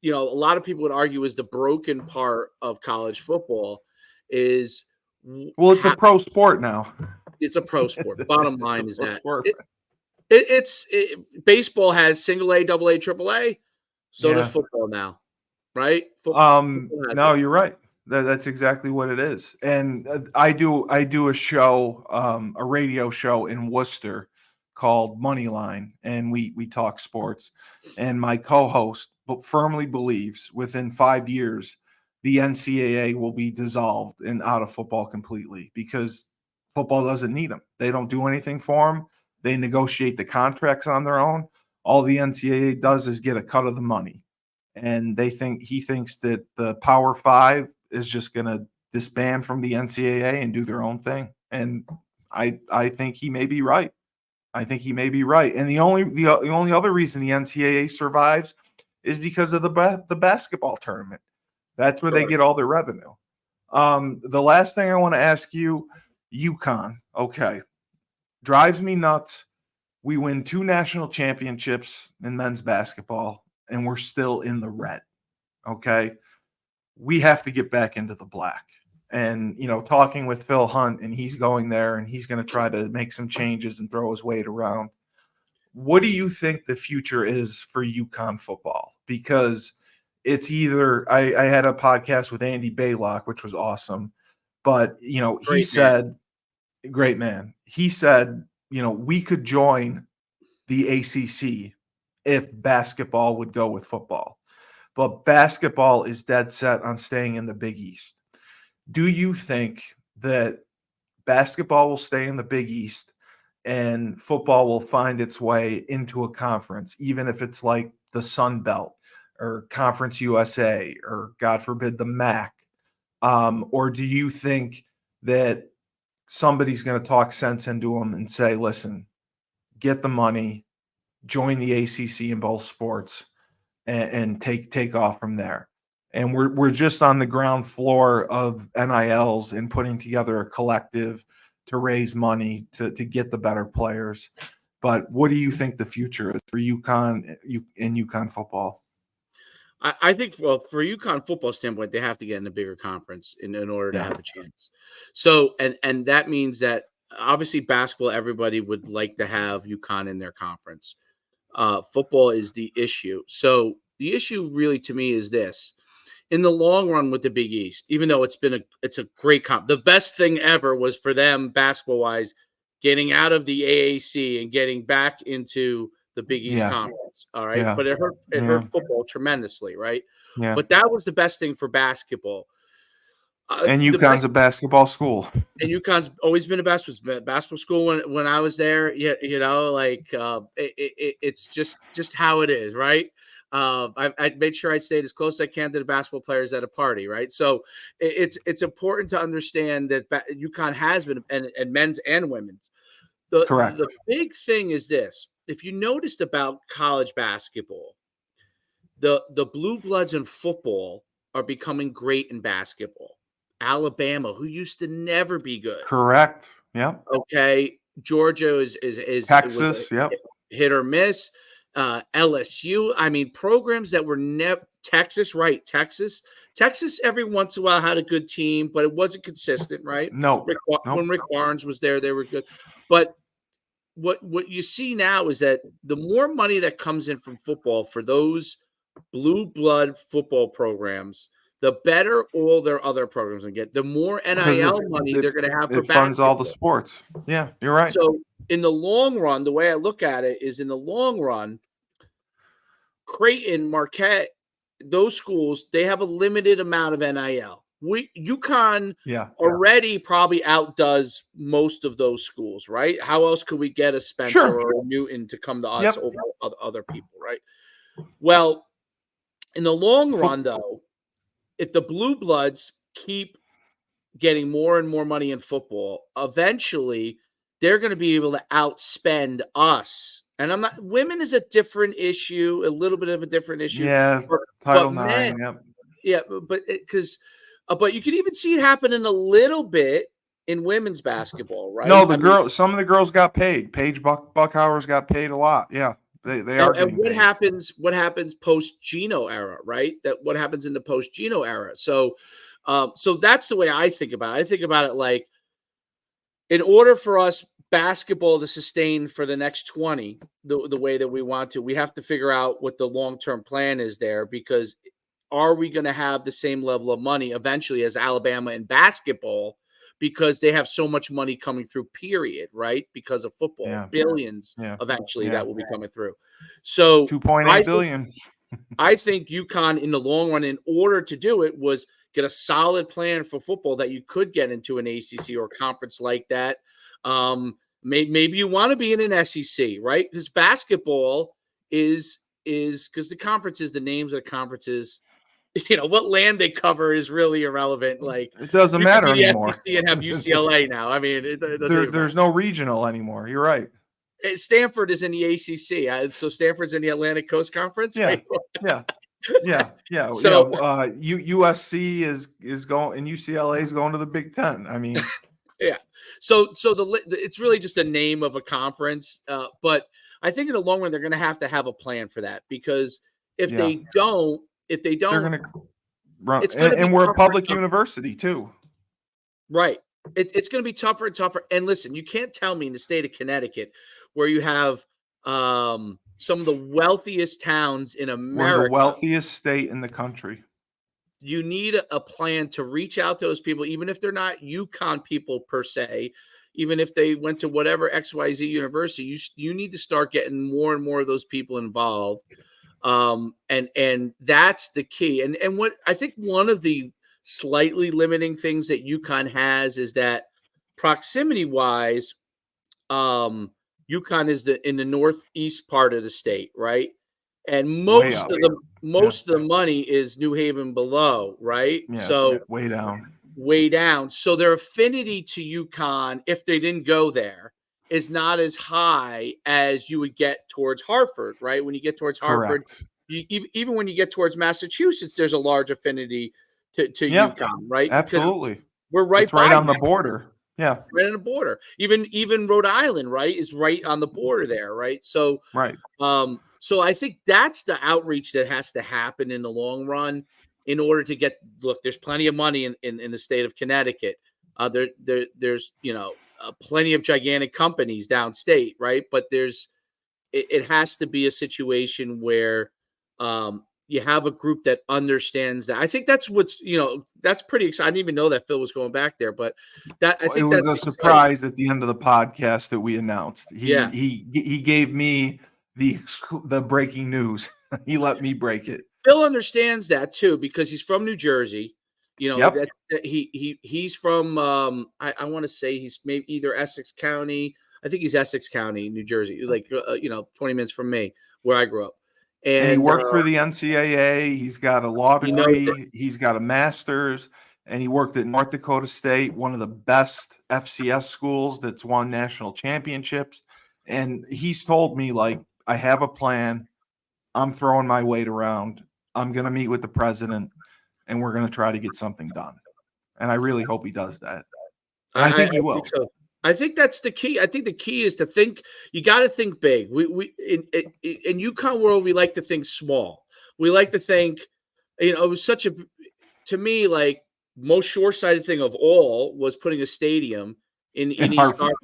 Speaker 2: a lot of people would argue is the broken part of college football is.
Speaker 1: Well, it's a pro sport now.
Speaker 2: It's a pro sport. Bottom line is that it's baseball has single A, double A, triple A. So does football now, right?
Speaker 1: No, you're right. That's exactly what it is. And I do a show, a radio show in Worcester called Moneyline, and we talk sports. And my co-host firmly believes within 5 years the NCAA will be dissolved and out of football completely because football doesn't need them. They don't do anything for them. They negotiate the contracts on their own. All the NCAA does is get a cut of the money. And he thinks that the Power 5 is just going to disband from the NCAA and do their own thing. And I think he may be right. And the only other reason the NCAA survives is because of the basketball tournament. That's where they get all their revenue. The last thing I want to ask you, UConn. Okay. Drives me nuts. We win 2 national championships in men's basketball, and we're still in the red. Okay. we have to get back into the black. And, talking with Phil Hunt, and he's going there and he's going to try to make some changes and throw his weight around. What do you think the future is for UConn football? Because it's either I had a podcast with Andy Baylock, which was awesome, but he said, great man. He said, we could join the ACC if basketball would go with football, but basketball is dead set on staying in the Big East. Do you think that basketball will stay in the Big East and football will find its way into a conference, even if it's like the Sun Belt or Conference USA or, God forbid, the MAC? Or do you think that somebody's going to talk sense into them and say, listen, get the money, join the ACC in both sports, and take off from there? And we're just on the ground floor of NILs and putting together a collective to raise money to get the better players. But what do you think the future is for UConn and UConn football?
Speaker 2: I think, for UConn football standpoint, they have to get in a bigger conference in order to have a chance. So, and that means that obviously basketball, everybody would like to have UConn in their conference. Football is the issue. So the issue really to me is this. In the long run with the Big East, even though it's a great comp, the best thing ever was for them basketball-wise, getting out of the AAC and getting back into the Big East Conference. All right.
Speaker 1: Yeah.
Speaker 2: But it hurt football tremendously, right?
Speaker 1: Yeah.
Speaker 2: But that was the best thing for basketball.
Speaker 1: And UConn's a basketball school.
Speaker 2: And UConn's always been a basketball school when I was there. It's just how it is, right? I made sure I stayed as close as I can to the basketball players at a party, right? So it's important to understand that UConn has been, and men's and women's.
Speaker 1: Correct.
Speaker 2: The big thing is this. If you noticed about college basketball, the blue bloods in football are becoming great in basketball. Alabama, who used to never be good.
Speaker 1: Correct. Yep.
Speaker 2: Okay. Georgia is
Speaker 1: Texas. Yep.
Speaker 2: Hit or miss. LSU. I mean, programs that were never Texas, right? Texas every once in a while had a good team, but it wasn't consistent, right?
Speaker 1: No.
Speaker 2: When Rick Barnes was there, they were good. But what you see now is that the more money that comes in from football for those blue blood football programs, the better all their other programs can get. The more NIL money they're going to have for basketball. It
Speaker 1: funds all the sports. Yeah, you're right.
Speaker 2: So in the long run, the way I look at it is in the long run, Creighton, Marquette, those schools, they have a limited amount of NIL. UConn already probably outdoes most of those schools, right? How else could we get a Spencer or a Newton to come to us over other people, right? Well, in the long run, though, if the blue bloods keep getting more and more money in football, eventually they're going to be able to outspend us. And women is a different issue, a little bit of a different issue.
Speaker 1: Yeah, Title IX.
Speaker 2: Yeah, but you can even see it happening a little bit in women's basketball, right?
Speaker 1: No, some of the girls got paid. Paige Buckhauer's got paid a lot. Yeah. They are.
Speaker 2: And what happens post Geno era, right? What happens in the post Geno era? So that's the way I think about it. I think about it like, in order for us basketball to sustain for the next 20, the way that we want to, we have to figure out what the long-term plan is there, because are we going to have the same level of money eventually as Alabama in basketball, because they have so much money coming through, period, right? Because of football, billions eventually that will be coming through. So
Speaker 1: $2.8 billion.
Speaker 2: I think UConn in the long run, in order to do it, was get a solid plan for football that you could get into an ACC or conference like that. Maybe you want to be in an SEC, right? Because basketball is because the conferences, the names of the conferences, what land they cover is really irrelevant. Like,
Speaker 1: it doesn't matter anymore.
Speaker 2: SEC and have UCLA now. I mean,
Speaker 1: there's no regional anymore. You're right.
Speaker 2: Stanford is in the ACC, so Stanford's in the Atlantic Coast Conference.
Speaker 1: Yeah. So USC is going, and UCLA is going to the Big Ten. I mean,
Speaker 2: So it's really just a name of a conference. But I think in the long run they're going to have a plan for that, because if they don't, It's going to be
Speaker 1: And we're a
Speaker 2: tougher
Speaker 1: public
Speaker 2: and tougher.
Speaker 1: university too.
Speaker 2: Right. It's going to be tougher and tougher. And listen, you can't tell me in the state of Connecticut, where you have some of the wealthiest towns in
Speaker 1: We're the
Speaker 2: America,
Speaker 1: wealthiest state in the country.
Speaker 2: you need a plan to reach out to those people, even if they're not UConn people per se, even if they went to whatever XYZ university, you need to start getting more and more of those people involved. And that's the key. And what I think one of the slightly limiting things that UConn has is that proximity wise, UConn is in the northeast part of the state, right? And
Speaker 1: Way up.
Speaker 2: most of the money is New Haven below, right?
Speaker 1: Yeah.
Speaker 2: So
Speaker 1: Way down.
Speaker 2: way down. So their affinity to UConn, if they didn't go there, is not as high as you would get towards Hartford, right? When you get towards Hartford,
Speaker 1: Correct.
Speaker 2: even when you get towards Massachusetts, there's a large affinity to
Speaker 1: Yeah.
Speaker 2: UConn, right? Because
Speaker 1: Absolutely.
Speaker 2: we're right
Speaker 1: It's right
Speaker 2: by
Speaker 1: on the border. Yeah.
Speaker 2: right on the border. Even Rhode Island, right, is right on the border there, right? So
Speaker 1: Right.
Speaker 2: so I think that's the outreach that has to happen in the long run in order to get. Look, there's plenty of money in the state of Connecticut. There's plenty of gigantic companies downstate, right? But it has to be a situation where you have a group that understands that. I think that's that's pretty exciting. I didn't even know that Phil was going back there, but I
Speaker 1: It
Speaker 2: think
Speaker 1: was
Speaker 2: that's
Speaker 1: a
Speaker 2: exciting.
Speaker 1: surprise at the end of the podcast that we announced.
Speaker 2: Yeah.
Speaker 1: He gave me the breaking news. He let me break it.
Speaker 2: Phil understands that too because he's from New Jersey.
Speaker 1: Yep.
Speaker 2: That he's from I want to say he's maybe either Essex County. I think he's Essex County, New Jersey, like 20 minutes from me where I grew up.
Speaker 1: And he
Speaker 2: And
Speaker 1: worked for the NCAA. He's got a law
Speaker 2: He knows it.
Speaker 1: degree. He's got a master's, and he worked at North Dakota State, one of the best FCS schools that's won national championships. And he's told me, like, I have a plan. I'm throwing my weight around. I'm going to meet with the president, and we're going to try to get something done. And I really hope he does that. And I think he will.
Speaker 2: Think so. I think that's the key. I think the key is to think. You got to think big. We in UConn world, we like to think small. We like to think, it was such a, to me, like most short-sighted thing of all was putting a stadium in East
Speaker 1: Hartford.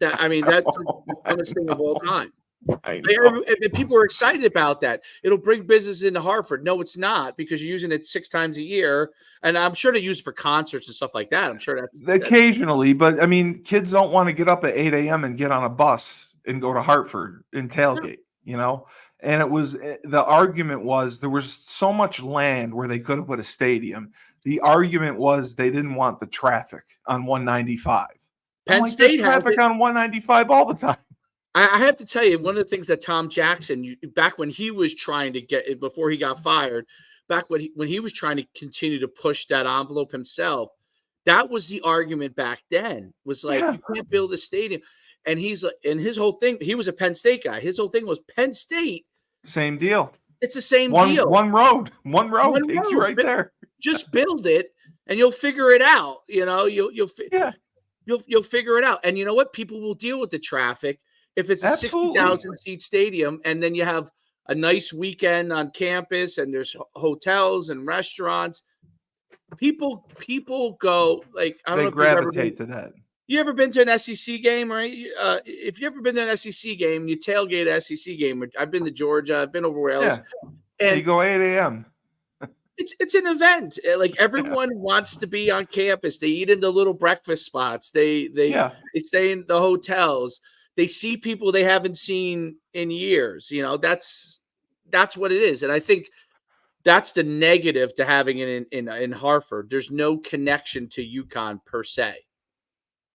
Speaker 2: Hartford. That's the funnest thing of all time.
Speaker 1: I know.
Speaker 2: And people are excited about that. It'll bring business into Hartford. No, it's not because you're using it 6 times a year, and I'm sure they use it for concerts and stuff like that. I'm sure that's
Speaker 1: Occasionally, but I mean, kids don't want to get up at 8 a.m. and get on a bus and go to Hartford and tailgate, And it was the argument was there was so much land where they could have put a stadium. The argument was they didn't want the traffic on 195.
Speaker 2: Penn State
Speaker 1: there's traffic on 195 all the time.
Speaker 2: I have to tell you, one of the things that Tom Jackson, back when he was trying to get, before he got fired, back when he was trying to continue to push that envelope himself, that was the argument back then. Was like, you can't build a stadium. And he's like, and his whole thing, he was a Penn State guy. His whole thing was Penn State.
Speaker 1: Same deal.
Speaker 2: It's the same deal.
Speaker 1: One road takes you right there.
Speaker 2: Just build it, and you'll figure it out. You'll figure it out. And you know what? People will deal with the traffic. If it's a 60,000 seat stadium and then you have a nice weekend on campus and there's hotels and restaurants, people go like, I don't know if
Speaker 1: gravitate to that.
Speaker 2: You ever been to an SEC game, right? If you ever been to an SEC game, you tailgate an SEC game. I've been to Georgia. I've been over Wales.
Speaker 1: Yeah. And you go 8 a.m.
Speaker 2: It's an event. Like everyone wants to be on campus. They eat in the little breakfast spots. They stay in the hotels. They see people they haven't seen in years. That's what it is. And I think that's the negative to having it in Hartford. There's no connection to UConn per se.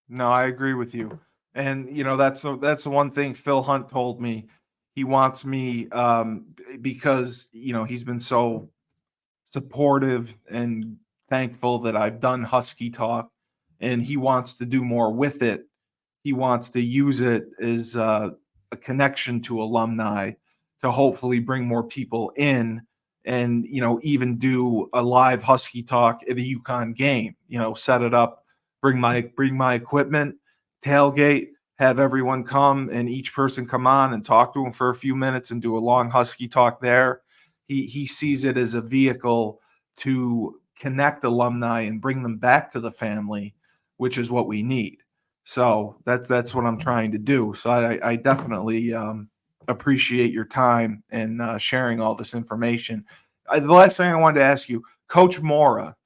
Speaker 1: No, I agree with you. And that's the one thing Phil Hunt told me. He wants me because he's been so supportive and thankful that I've done Husky Talk, and he wants to do more with it. He wants to use it as a connection to alumni to hopefully bring more people in and, even do a live Husky Talk at a UConn game, set it up, bring my equipment, tailgate, have everyone come and each person come on and talk to him for a few minutes and do a long Husky Talk there. He sees it as a vehicle to connect alumni and bring them back to the family, which is what we need. So that's what I'm trying to do. So I definitely appreciate your time and sharing all this information. The last thing I wanted to ask you, Coach Mora,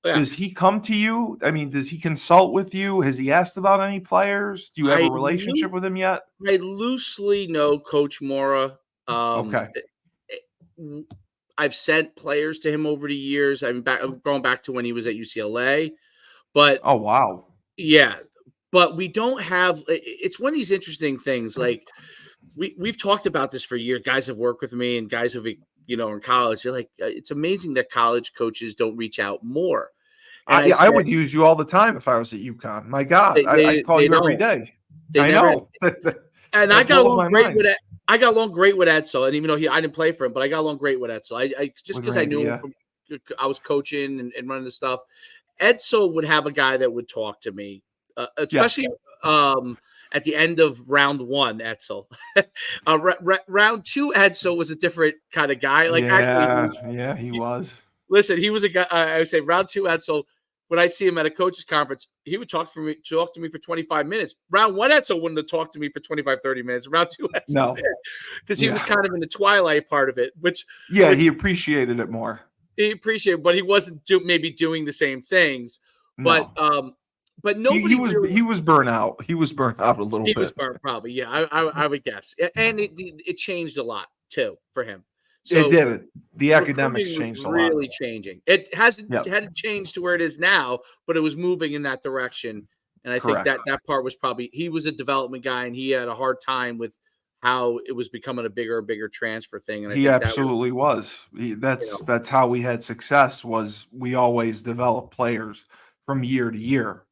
Speaker 2: Yeah.
Speaker 1: does he come to you? I mean, does he consult with you? Has he asked about any players? Do you have a relationship with him yet?
Speaker 2: I loosely know Coach Mora.
Speaker 1: Okay.
Speaker 2: I've sent players to him over the years. I'm going back to when he was at UCLA, but
Speaker 1: Oh, wow.
Speaker 2: yeah, but we don't have. It's one of these interesting things. Like we've talked about this for years. Guys have worked with me, and guys who've in college. They're like, it's amazing that college coaches don't reach out more. And
Speaker 1: I would use you all the time if I was at UConn. My God, I'd call you every day.
Speaker 2: They
Speaker 1: I
Speaker 2: never,
Speaker 1: know.
Speaker 2: and
Speaker 1: That
Speaker 2: I got
Speaker 1: blows
Speaker 2: along
Speaker 1: my
Speaker 2: great
Speaker 1: mind.
Speaker 2: with it. I got along great with Edsel, and even though I didn't play for him, but I got along great with Edsel. I just
Speaker 1: With
Speaker 2: because I
Speaker 1: Randy,
Speaker 2: knew him
Speaker 1: yeah.
Speaker 2: from, I was coaching and running the stuff. Edsel would have a guy that would talk to me, especially at the end of round one. Edsel, round two, Edsel was a different kind of guy. Like
Speaker 1: he was.
Speaker 2: Listen, he was a guy. I would say round two, Edsel. When I see him at a coaches conference, he would talk to me for 25 minutes. Round one, Edsel wouldn't have talked to me for 25, 30 minutes. Round two, Edsel did, because he was kind of in the twilight part of it, which
Speaker 1: he appreciated it more.
Speaker 2: he appreciated, but he wasn't maybe doing the same things.
Speaker 1: No.
Speaker 2: But nobody
Speaker 1: he was burnt out. He was burnt out a little bit.
Speaker 2: He was burnt, probably. Yeah, I would guess, and it changed a lot too for him. So
Speaker 1: it did. The academics changed a lot.
Speaker 2: Really changing. It hadn't changed to where it is now, but it was moving in that direction. And I think that part was probably, he was a development guy, and he had a hard time with how it was becoming a bigger and bigger transfer thing. And I
Speaker 1: he
Speaker 2: think
Speaker 1: absolutely was. That's how we had success. Was we always developed players from year to year,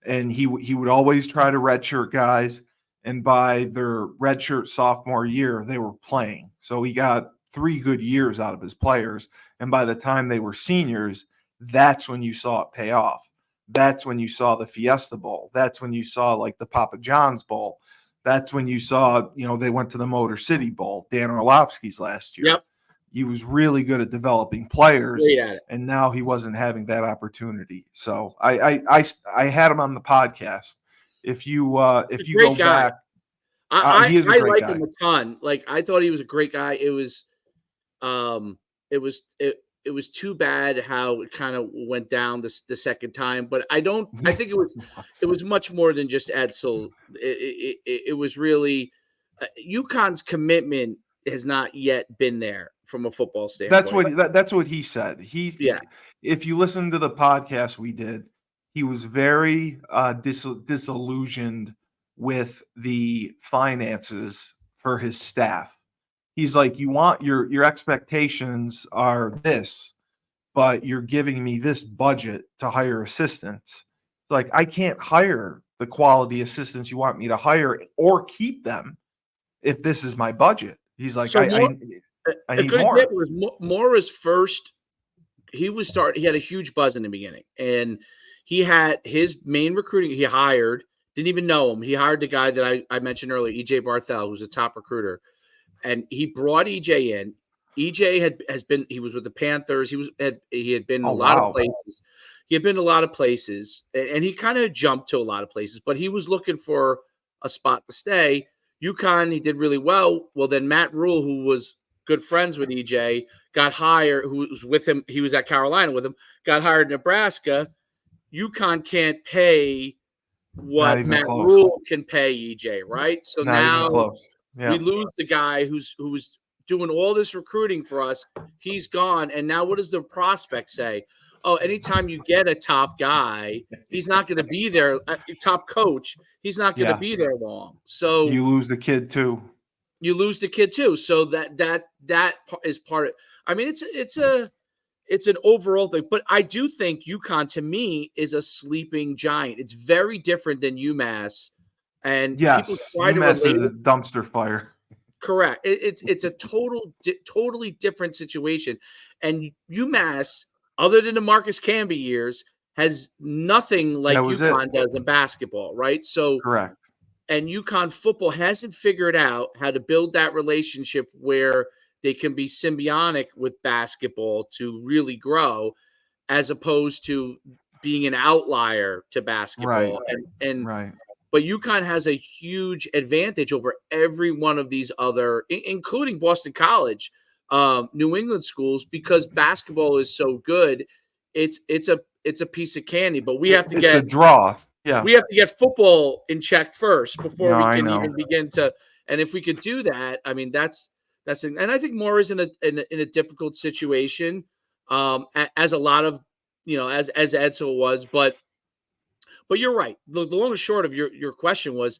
Speaker 1: and he would always try to redshirt guys. And by their redshirt sophomore year, they were playing. So he got 3 good years out of his players. And by the time they were seniors, that's when you saw it pay off. That's when you saw the Fiesta Bowl. That's when you saw like the Papa John's Bowl. That's when you saw, they went to the Motor City Bowl, Dan Orlovsky's last year.
Speaker 2: Yep.
Speaker 1: He was really good at developing players,
Speaker 2: at it.
Speaker 1: And now he wasn't having that opportunity. So I had him on the podcast. If you go back, he is a great
Speaker 2: like
Speaker 1: guy.
Speaker 2: him a ton. Like, I thought he was a great guy. It was too bad how it kind of went down the second time. But I think it was much more than just Edsel. It was really UConn's commitment has not yet been there from a football standpoint.
Speaker 1: That's what he said. If you listen to the podcast we did, he was very disillusioned with the finances for his staff. He's like, you want your expectations are this, but you're giving me this budget to hire assistants. Like, I can't hire the quality assistants you want me to hire or keep them if this is my budget. He's like, I need more.
Speaker 2: Was Mora's first. He had a huge buzz in the beginning, and he had his main recruiting. He hired, didn't even know him. He hired the guy that I mentioned earlier, EJ Barthel, who's a top recruiter, and he brought EJ in. EJ he was with the Panthers. He had been in a lot of places. He had been to a lot of places, and he kind of jumped to a lot of places, but he was looking for a spot to stay. UConn, he did really well. Well, then Matt Rule, who was good friends with EJ, got hired, who was with him. He was at Carolina with him, got hired in Nebraska. UConn can't pay what Matt Rule can pay EJ, right? So now we lose the guy who's doing all this recruiting for us. He's gone. And now what does the prospect say? Oh, anytime you get a top guy, he's not going to be there. Top coach, he's not going to be there long. So
Speaker 1: you lose the kid too.
Speaker 2: So that is part of. I mean, it's an overall thing, but I do think UConn to me is a sleeping giant. It's very different than UMass, and
Speaker 1: people try UMass is a dumpster fire.
Speaker 2: Correct. It's a totally different situation, and UMass, other than the Marcus Camby years, has nothing like UConn does in basketball, right? So
Speaker 1: correct.
Speaker 2: And UConn football hasn't figured out how to build that relationship where they can be symbiotic with basketball to really grow, as opposed to being an outlier to basketball. And
Speaker 1: Right.
Speaker 2: but UConn has a huge advantage over every one of these other, including Boston College, New England schools, because basketball is so good. It's a piece of candy, but
Speaker 1: It's a draw. Yeah.
Speaker 2: we have to get football in check first before
Speaker 1: No,
Speaker 2: we
Speaker 1: I
Speaker 2: can
Speaker 1: know.
Speaker 2: even begin to. And if we could do that, I mean, and I think Moore is in a difficult situation, as a lot of, as Edsel was, but you're right. The long and short of your question was,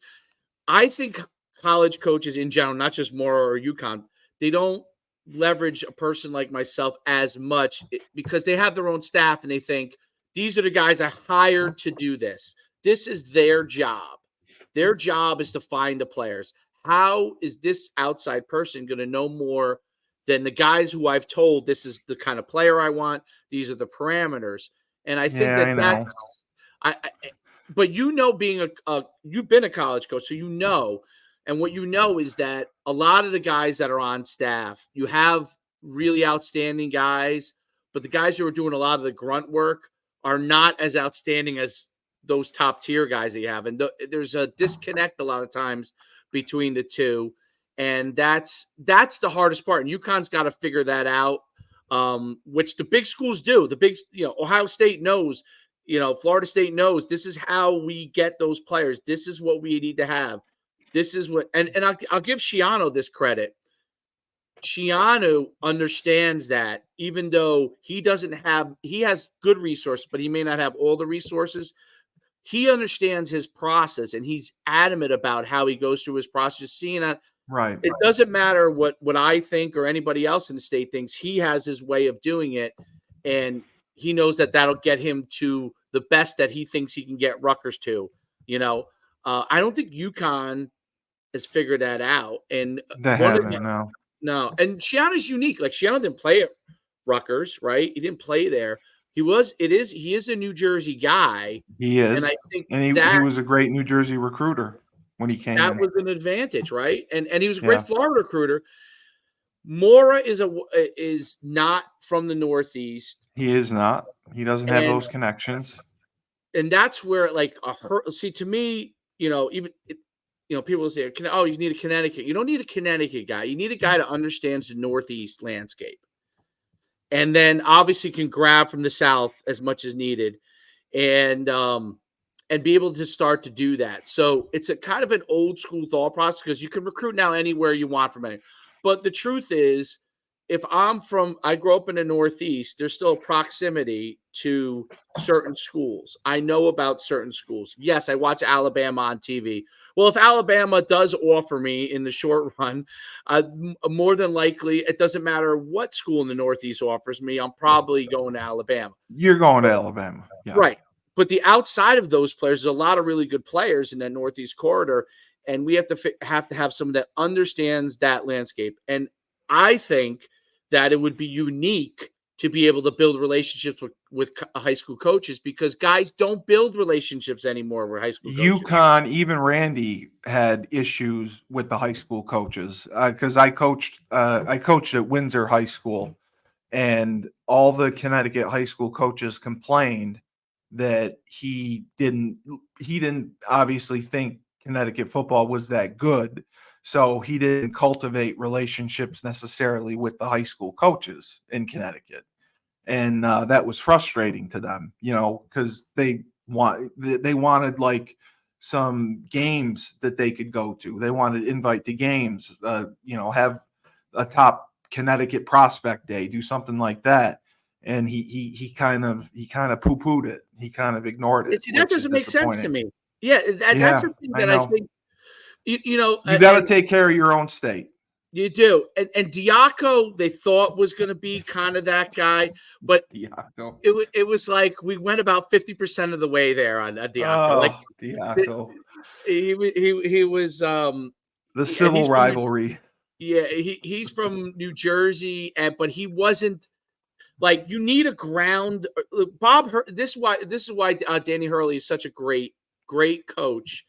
Speaker 2: I think college coaches in general, not just Mora or UConn, they don't leverage a person like myself as much because they have their own staff and they think these are the guys I hired to do this. This is their job. Their job is to find the players. How is this outside person going to know more than the guys who I've told this is the kind of player I want? These are the parameters. And I think
Speaker 1: Yeah, I know.
Speaker 2: I but being you've been a college coach, so and what you know is that a lot of the guys that are on staff, you have really outstanding guys, but the guys who are doing a lot of the grunt work are not as outstanding as those top tier guys that you have. And there's a disconnect a lot of times between the two. And that's the hardest part. And UConn's got to figure that out, which the big schools do. The big, Ohio State knows, Florida State knows this is how we get those players. This is what we need to have. This is what, and I'll give Schiano this credit. Schiano understands that even though he has good resources, but he may not have all the resources. He understands his process and he's adamant about how he goes through his process, seeing that
Speaker 1: Right.
Speaker 2: it doesn't matter what I think or anybody else in the state thinks. He has his way of doing it, and he knows that that'll get him to the best that he thinks he can get Rutgers to. I don't think UConn has figured that out. And
Speaker 1: They haven't, no.
Speaker 2: no, and Schiano's unique. Like Schiano didn't play at Rutgers, right? He didn't play there. He is a New Jersey guy.
Speaker 1: He
Speaker 2: And
Speaker 1: is.
Speaker 2: I think
Speaker 1: And he was a great New Jersey recruiter when he came
Speaker 2: that
Speaker 1: in.
Speaker 2: was an advantage, right? And he was a great
Speaker 1: Yeah.
Speaker 2: Florida recruiter. Mora is not from the Northeast.
Speaker 1: He is not. He doesn't have those connections.
Speaker 2: And that's where to me, even people say, "Oh, you need a Connecticut." You don't need a Connecticut guy. You need a guy that understands the Northeast landscape, and then obviously can grab from the South as much as needed, and be able to start to do that. So it's a kind of an old school thought process because you can recruit now anywhere you want from it. But the truth is, if I grew up in the Northeast, there's still a proximity to certain schools. I know about certain schools. Yes, I watch Alabama on TV. Well, if Alabama does offer me in the short run, more than likely, it doesn't matter what school in the Northeast offers me, I'm probably going to Alabama.
Speaker 1: You're going to Alabama. Yeah.
Speaker 2: Right. But the outside of those players, there's a lot of really good players in that Northeast corridor, and we have to have someone that understands that landscape. And I think that it would be unique to be able to build relationships with high school coaches because guys don't build relationships anymore with high school coaches.
Speaker 1: UConn, even Randy had issues with the high school coaches because I coached at Windsor High School, and all the Connecticut high school coaches complained that he didn't obviously think Connecticut football was that good. So he didn't cultivate relationships necessarily with the high school coaches in Connecticut. And that was frustrating to them, because they wanted like some games that they could go to. They wanted invite to games, have a top Connecticut prospect day, do something like that. And he kind of poo-pooed it. He kind of ignored it.
Speaker 2: See, that doesn't make sense to me. Yeah, that's the thing that I think. You
Speaker 1: got to take care of your own state.
Speaker 2: You do. And Diaco, they thought was going to be kind of that guy, but
Speaker 1: Diaco.
Speaker 2: It was like we went about 50% of the way there on Diaco.
Speaker 1: Diaco.
Speaker 2: He was
Speaker 1: the civil rivalry.
Speaker 2: He's from New Jersey, but he wasn't like you need a ground. This is why Danny Hurley is such a great coach.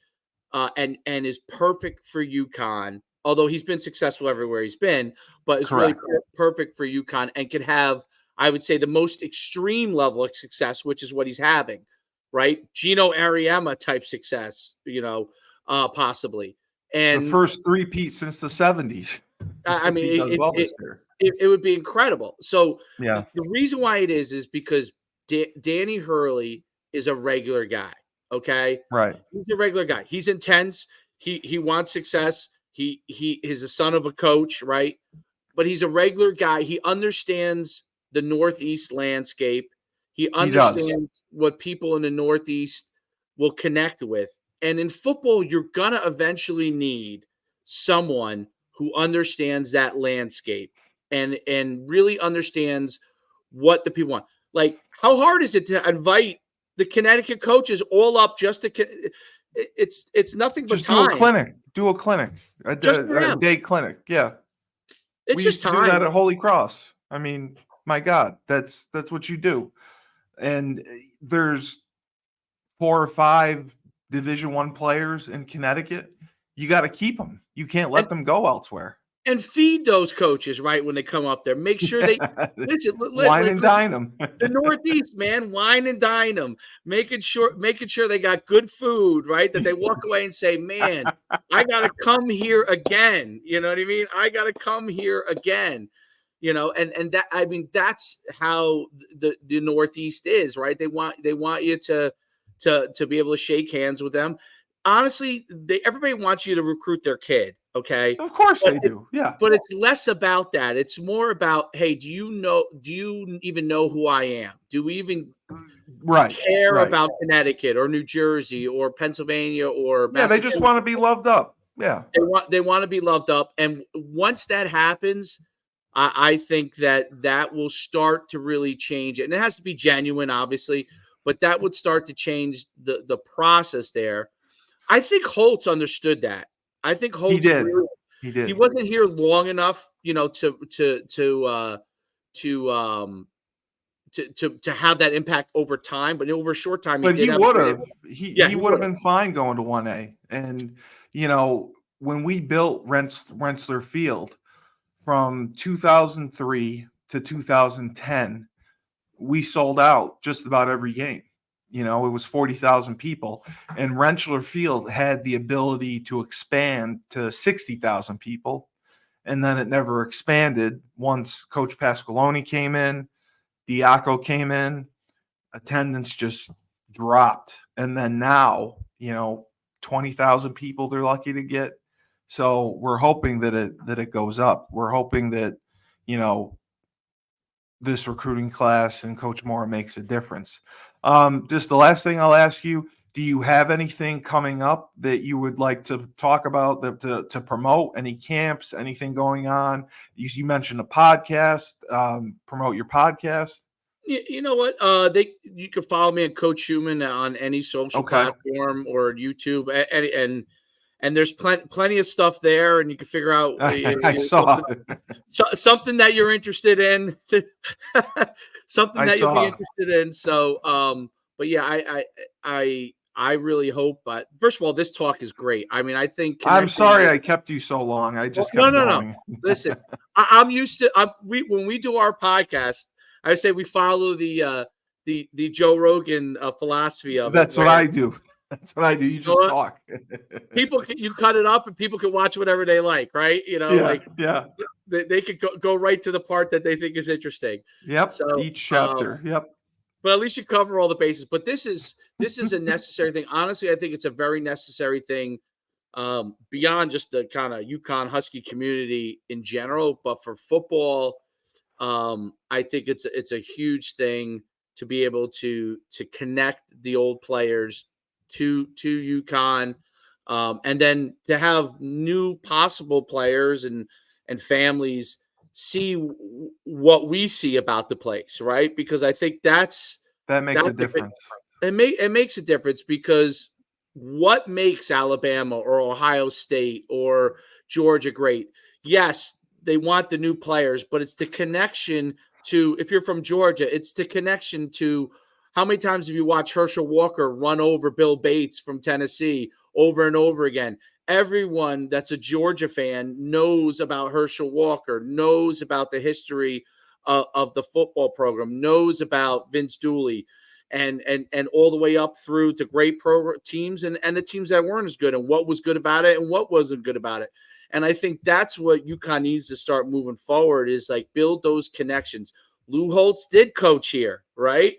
Speaker 2: And is perfect for UConn although he's been successful everywhere he's been, but it's really perfect for UConn and can have, I would say, the most extreme level of success, which is what he's having, right? Gino Ariema type success, possibly. And
Speaker 1: the first three-peat since the 70s.
Speaker 2: I mean, it would be incredible. So
Speaker 1: yeah,
Speaker 2: the reason why it is because Danny Hurley is a regular guy. Okay,
Speaker 1: right.
Speaker 2: He's a regular guy. He's intense. He wants success. He is the son of a coach, right? But he's a regular guy. He understands the Northeast landscape. He understands what people in the Northeast will connect with. And in football, you're gonna eventually need someone who understands that landscape and really understands what the people want. Like, how hard is it to invite the Connecticut coaches all up just to? It's nothing but
Speaker 1: just
Speaker 2: time.
Speaker 1: Do a clinic, a day clinic. Yeah,
Speaker 2: we used to
Speaker 1: do that at Holy Cross. I mean, my God, that's what you do. And there's 4 or 5 Division I players in Connecticut. You got to keep them. You can't let them go elsewhere.
Speaker 2: And feed those coaches right when they come up there. Make sure they listen.
Speaker 1: Wine and dine them.
Speaker 2: The Northeast, man, wine and dine them. Making sure they got good food, right? That they walk away and say, "Man, I got to come here again." You know what I mean? I got to come here again. And that, I mean, that's how the Northeast is, right? They want you to be able to shake hands with them. Honestly, everybody wants you to recruit their kid. Okay.
Speaker 1: Of course they do. Yeah.
Speaker 2: But it's less about that. It's more about, hey, do you even know who I am? Do we even care about Connecticut or New Jersey or Pennsylvania or
Speaker 1: they just want to be loved up. Yeah.
Speaker 2: They want to be loved up. And once that happens, I think that will start to really change it. And it has to be genuine, obviously, but that would start to change the process there. I think Holtz understood that. I think Holtz
Speaker 1: did. He did.
Speaker 2: He wasn't here long enough, to have that impact over time. But over a short time,
Speaker 1: he would have. He would have been fine going to 1A. And when we built Rensselaer Field from 2003 to 2010, we sold out just about every game. It was 40,000 people, and Rensselaer Field had the ability to expand to 60,000 people. And then it never expanded once Coach Pasqualoni came in, Diaco came in, attendance just dropped. And then now, 20,000 people they're lucky to get. So we're hoping that it goes up. We're hoping that, this recruiting class and Coach Moore makes a difference. Just the last thing I'll ask you, do you have anything coming up that you would like to talk about, to promote? Any camps, anything going on? You mentioned a podcast, promote your podcast.
Speaker 2: You know what? You can follow me at Coach Schuman on any social platform or YouTube, and there's plenty of stuff there, and you can figure out something that you're interested in, something that you'll be interested in. So, but yeah, I really hope. But first of all, this talk is great. I mean, I think
Speaker 1: I'm sorry I kept you so long. I just kept going.
Speaker 2: No. Listen, I'm used to. When we do our podcast, I say we follow the Joe Rogan philosophy of
Speaker 1: That's what I do. That's what I do. You just talk.
Speaker 2: You cut it up and people can watch whatever they like, right? They could go right to the part that they think is interesting.
Speaker 1: Yep. So, each chapter. Yep.
Speaker 2: But at least you cover all the bases. But this is a necessary thing. Honestly, I think it's a very necessary thing, beyond just the kind of UConn Husky community in general. But for football, I think it's a huge thing to be able to connect the old players to UConn, and then to have new possible players and families see what we see about the place, right? Because I think that makes
Speaker 1: a difference.
Speaker 2: It makes a difference, because what makes Alabama or Ohio State or Georgia great? Yes, they want the new players, but it's the connection to, if you're from Georgia, it's the connection to how many times have you watched Herschel Walker run over Bill Bates from Tennessee over and over again? everyone that's a Georgia fan knows about Herschel Walker, knows about the history of the football program, knows about Vince Dooley, and all the way up through to great teams and the teams that weren't as good, and what was good about it and what wasn't good about it. And I think that's what UConn needs to start moving forward, is like build those connections. Lou Holtz did coach here, right?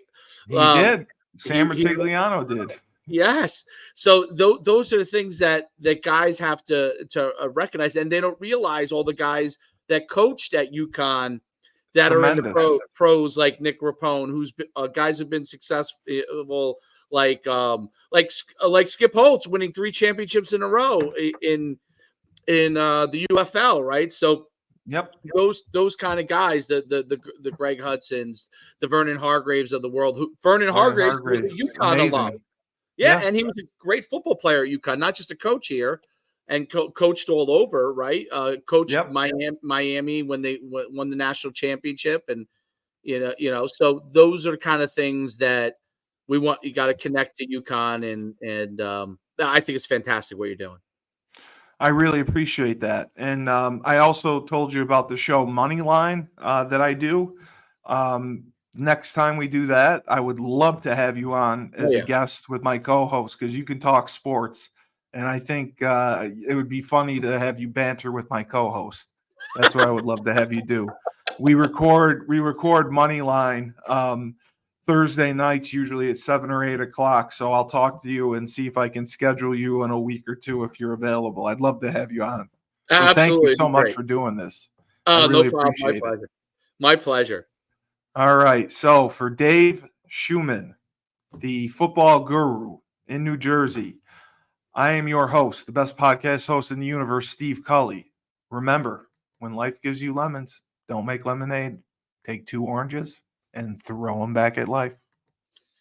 Speaker 1: He did. Sam
Speaker 2: He
Speaker 1: Rutigliano did.
Speaker 2: Yes. So those are the things that guys have to recognize, and they don't realize all the guys that coached at UConn that are in the pros, like Nick Rapone, who's guys have been successful, like Skip Holtz winning 3 championships in a row in the UFL, right? So
Speaker 1: yep,
Speaker 2: those kind of guys, the Greg Hudsons, the Vernon Hargraves of the world. Vernon Hargraves was a UConn alum. Yeah, and he was a great football player at UConn, not just a coach here, and coached all over, right? Coached Miami when they won the national championship, and so those are the kind of things that we want. You got to connect to UConn, and I think it's fantastic what you're doing.
Speaker 1: I really appreciate that. And I also told you about the show Moneyline that I do. Next time we do that, I would love to have you on as a guest with my co-host, because you can talk sports. And I think it would be funny to have you banter with my co-host. That's what I would love to have you do. We record Moneyline Thursday nights, usually at 7 or 8 o'clock. So I'll talk to you and see if I can schedule you in a week or two if you're available. I'd love to have you on. So thank you so much for doing this. I really appreciate it.
Speaker 2: My pleasure.
Speaker 1: All right. So for Dave Schuman, the football guru in New Jersey, I am your host, the best podcast host in the universe, Steve Cully. Remember, when life gives you lemons, don't make lemonade. Take 2 oranges and throw them back at life.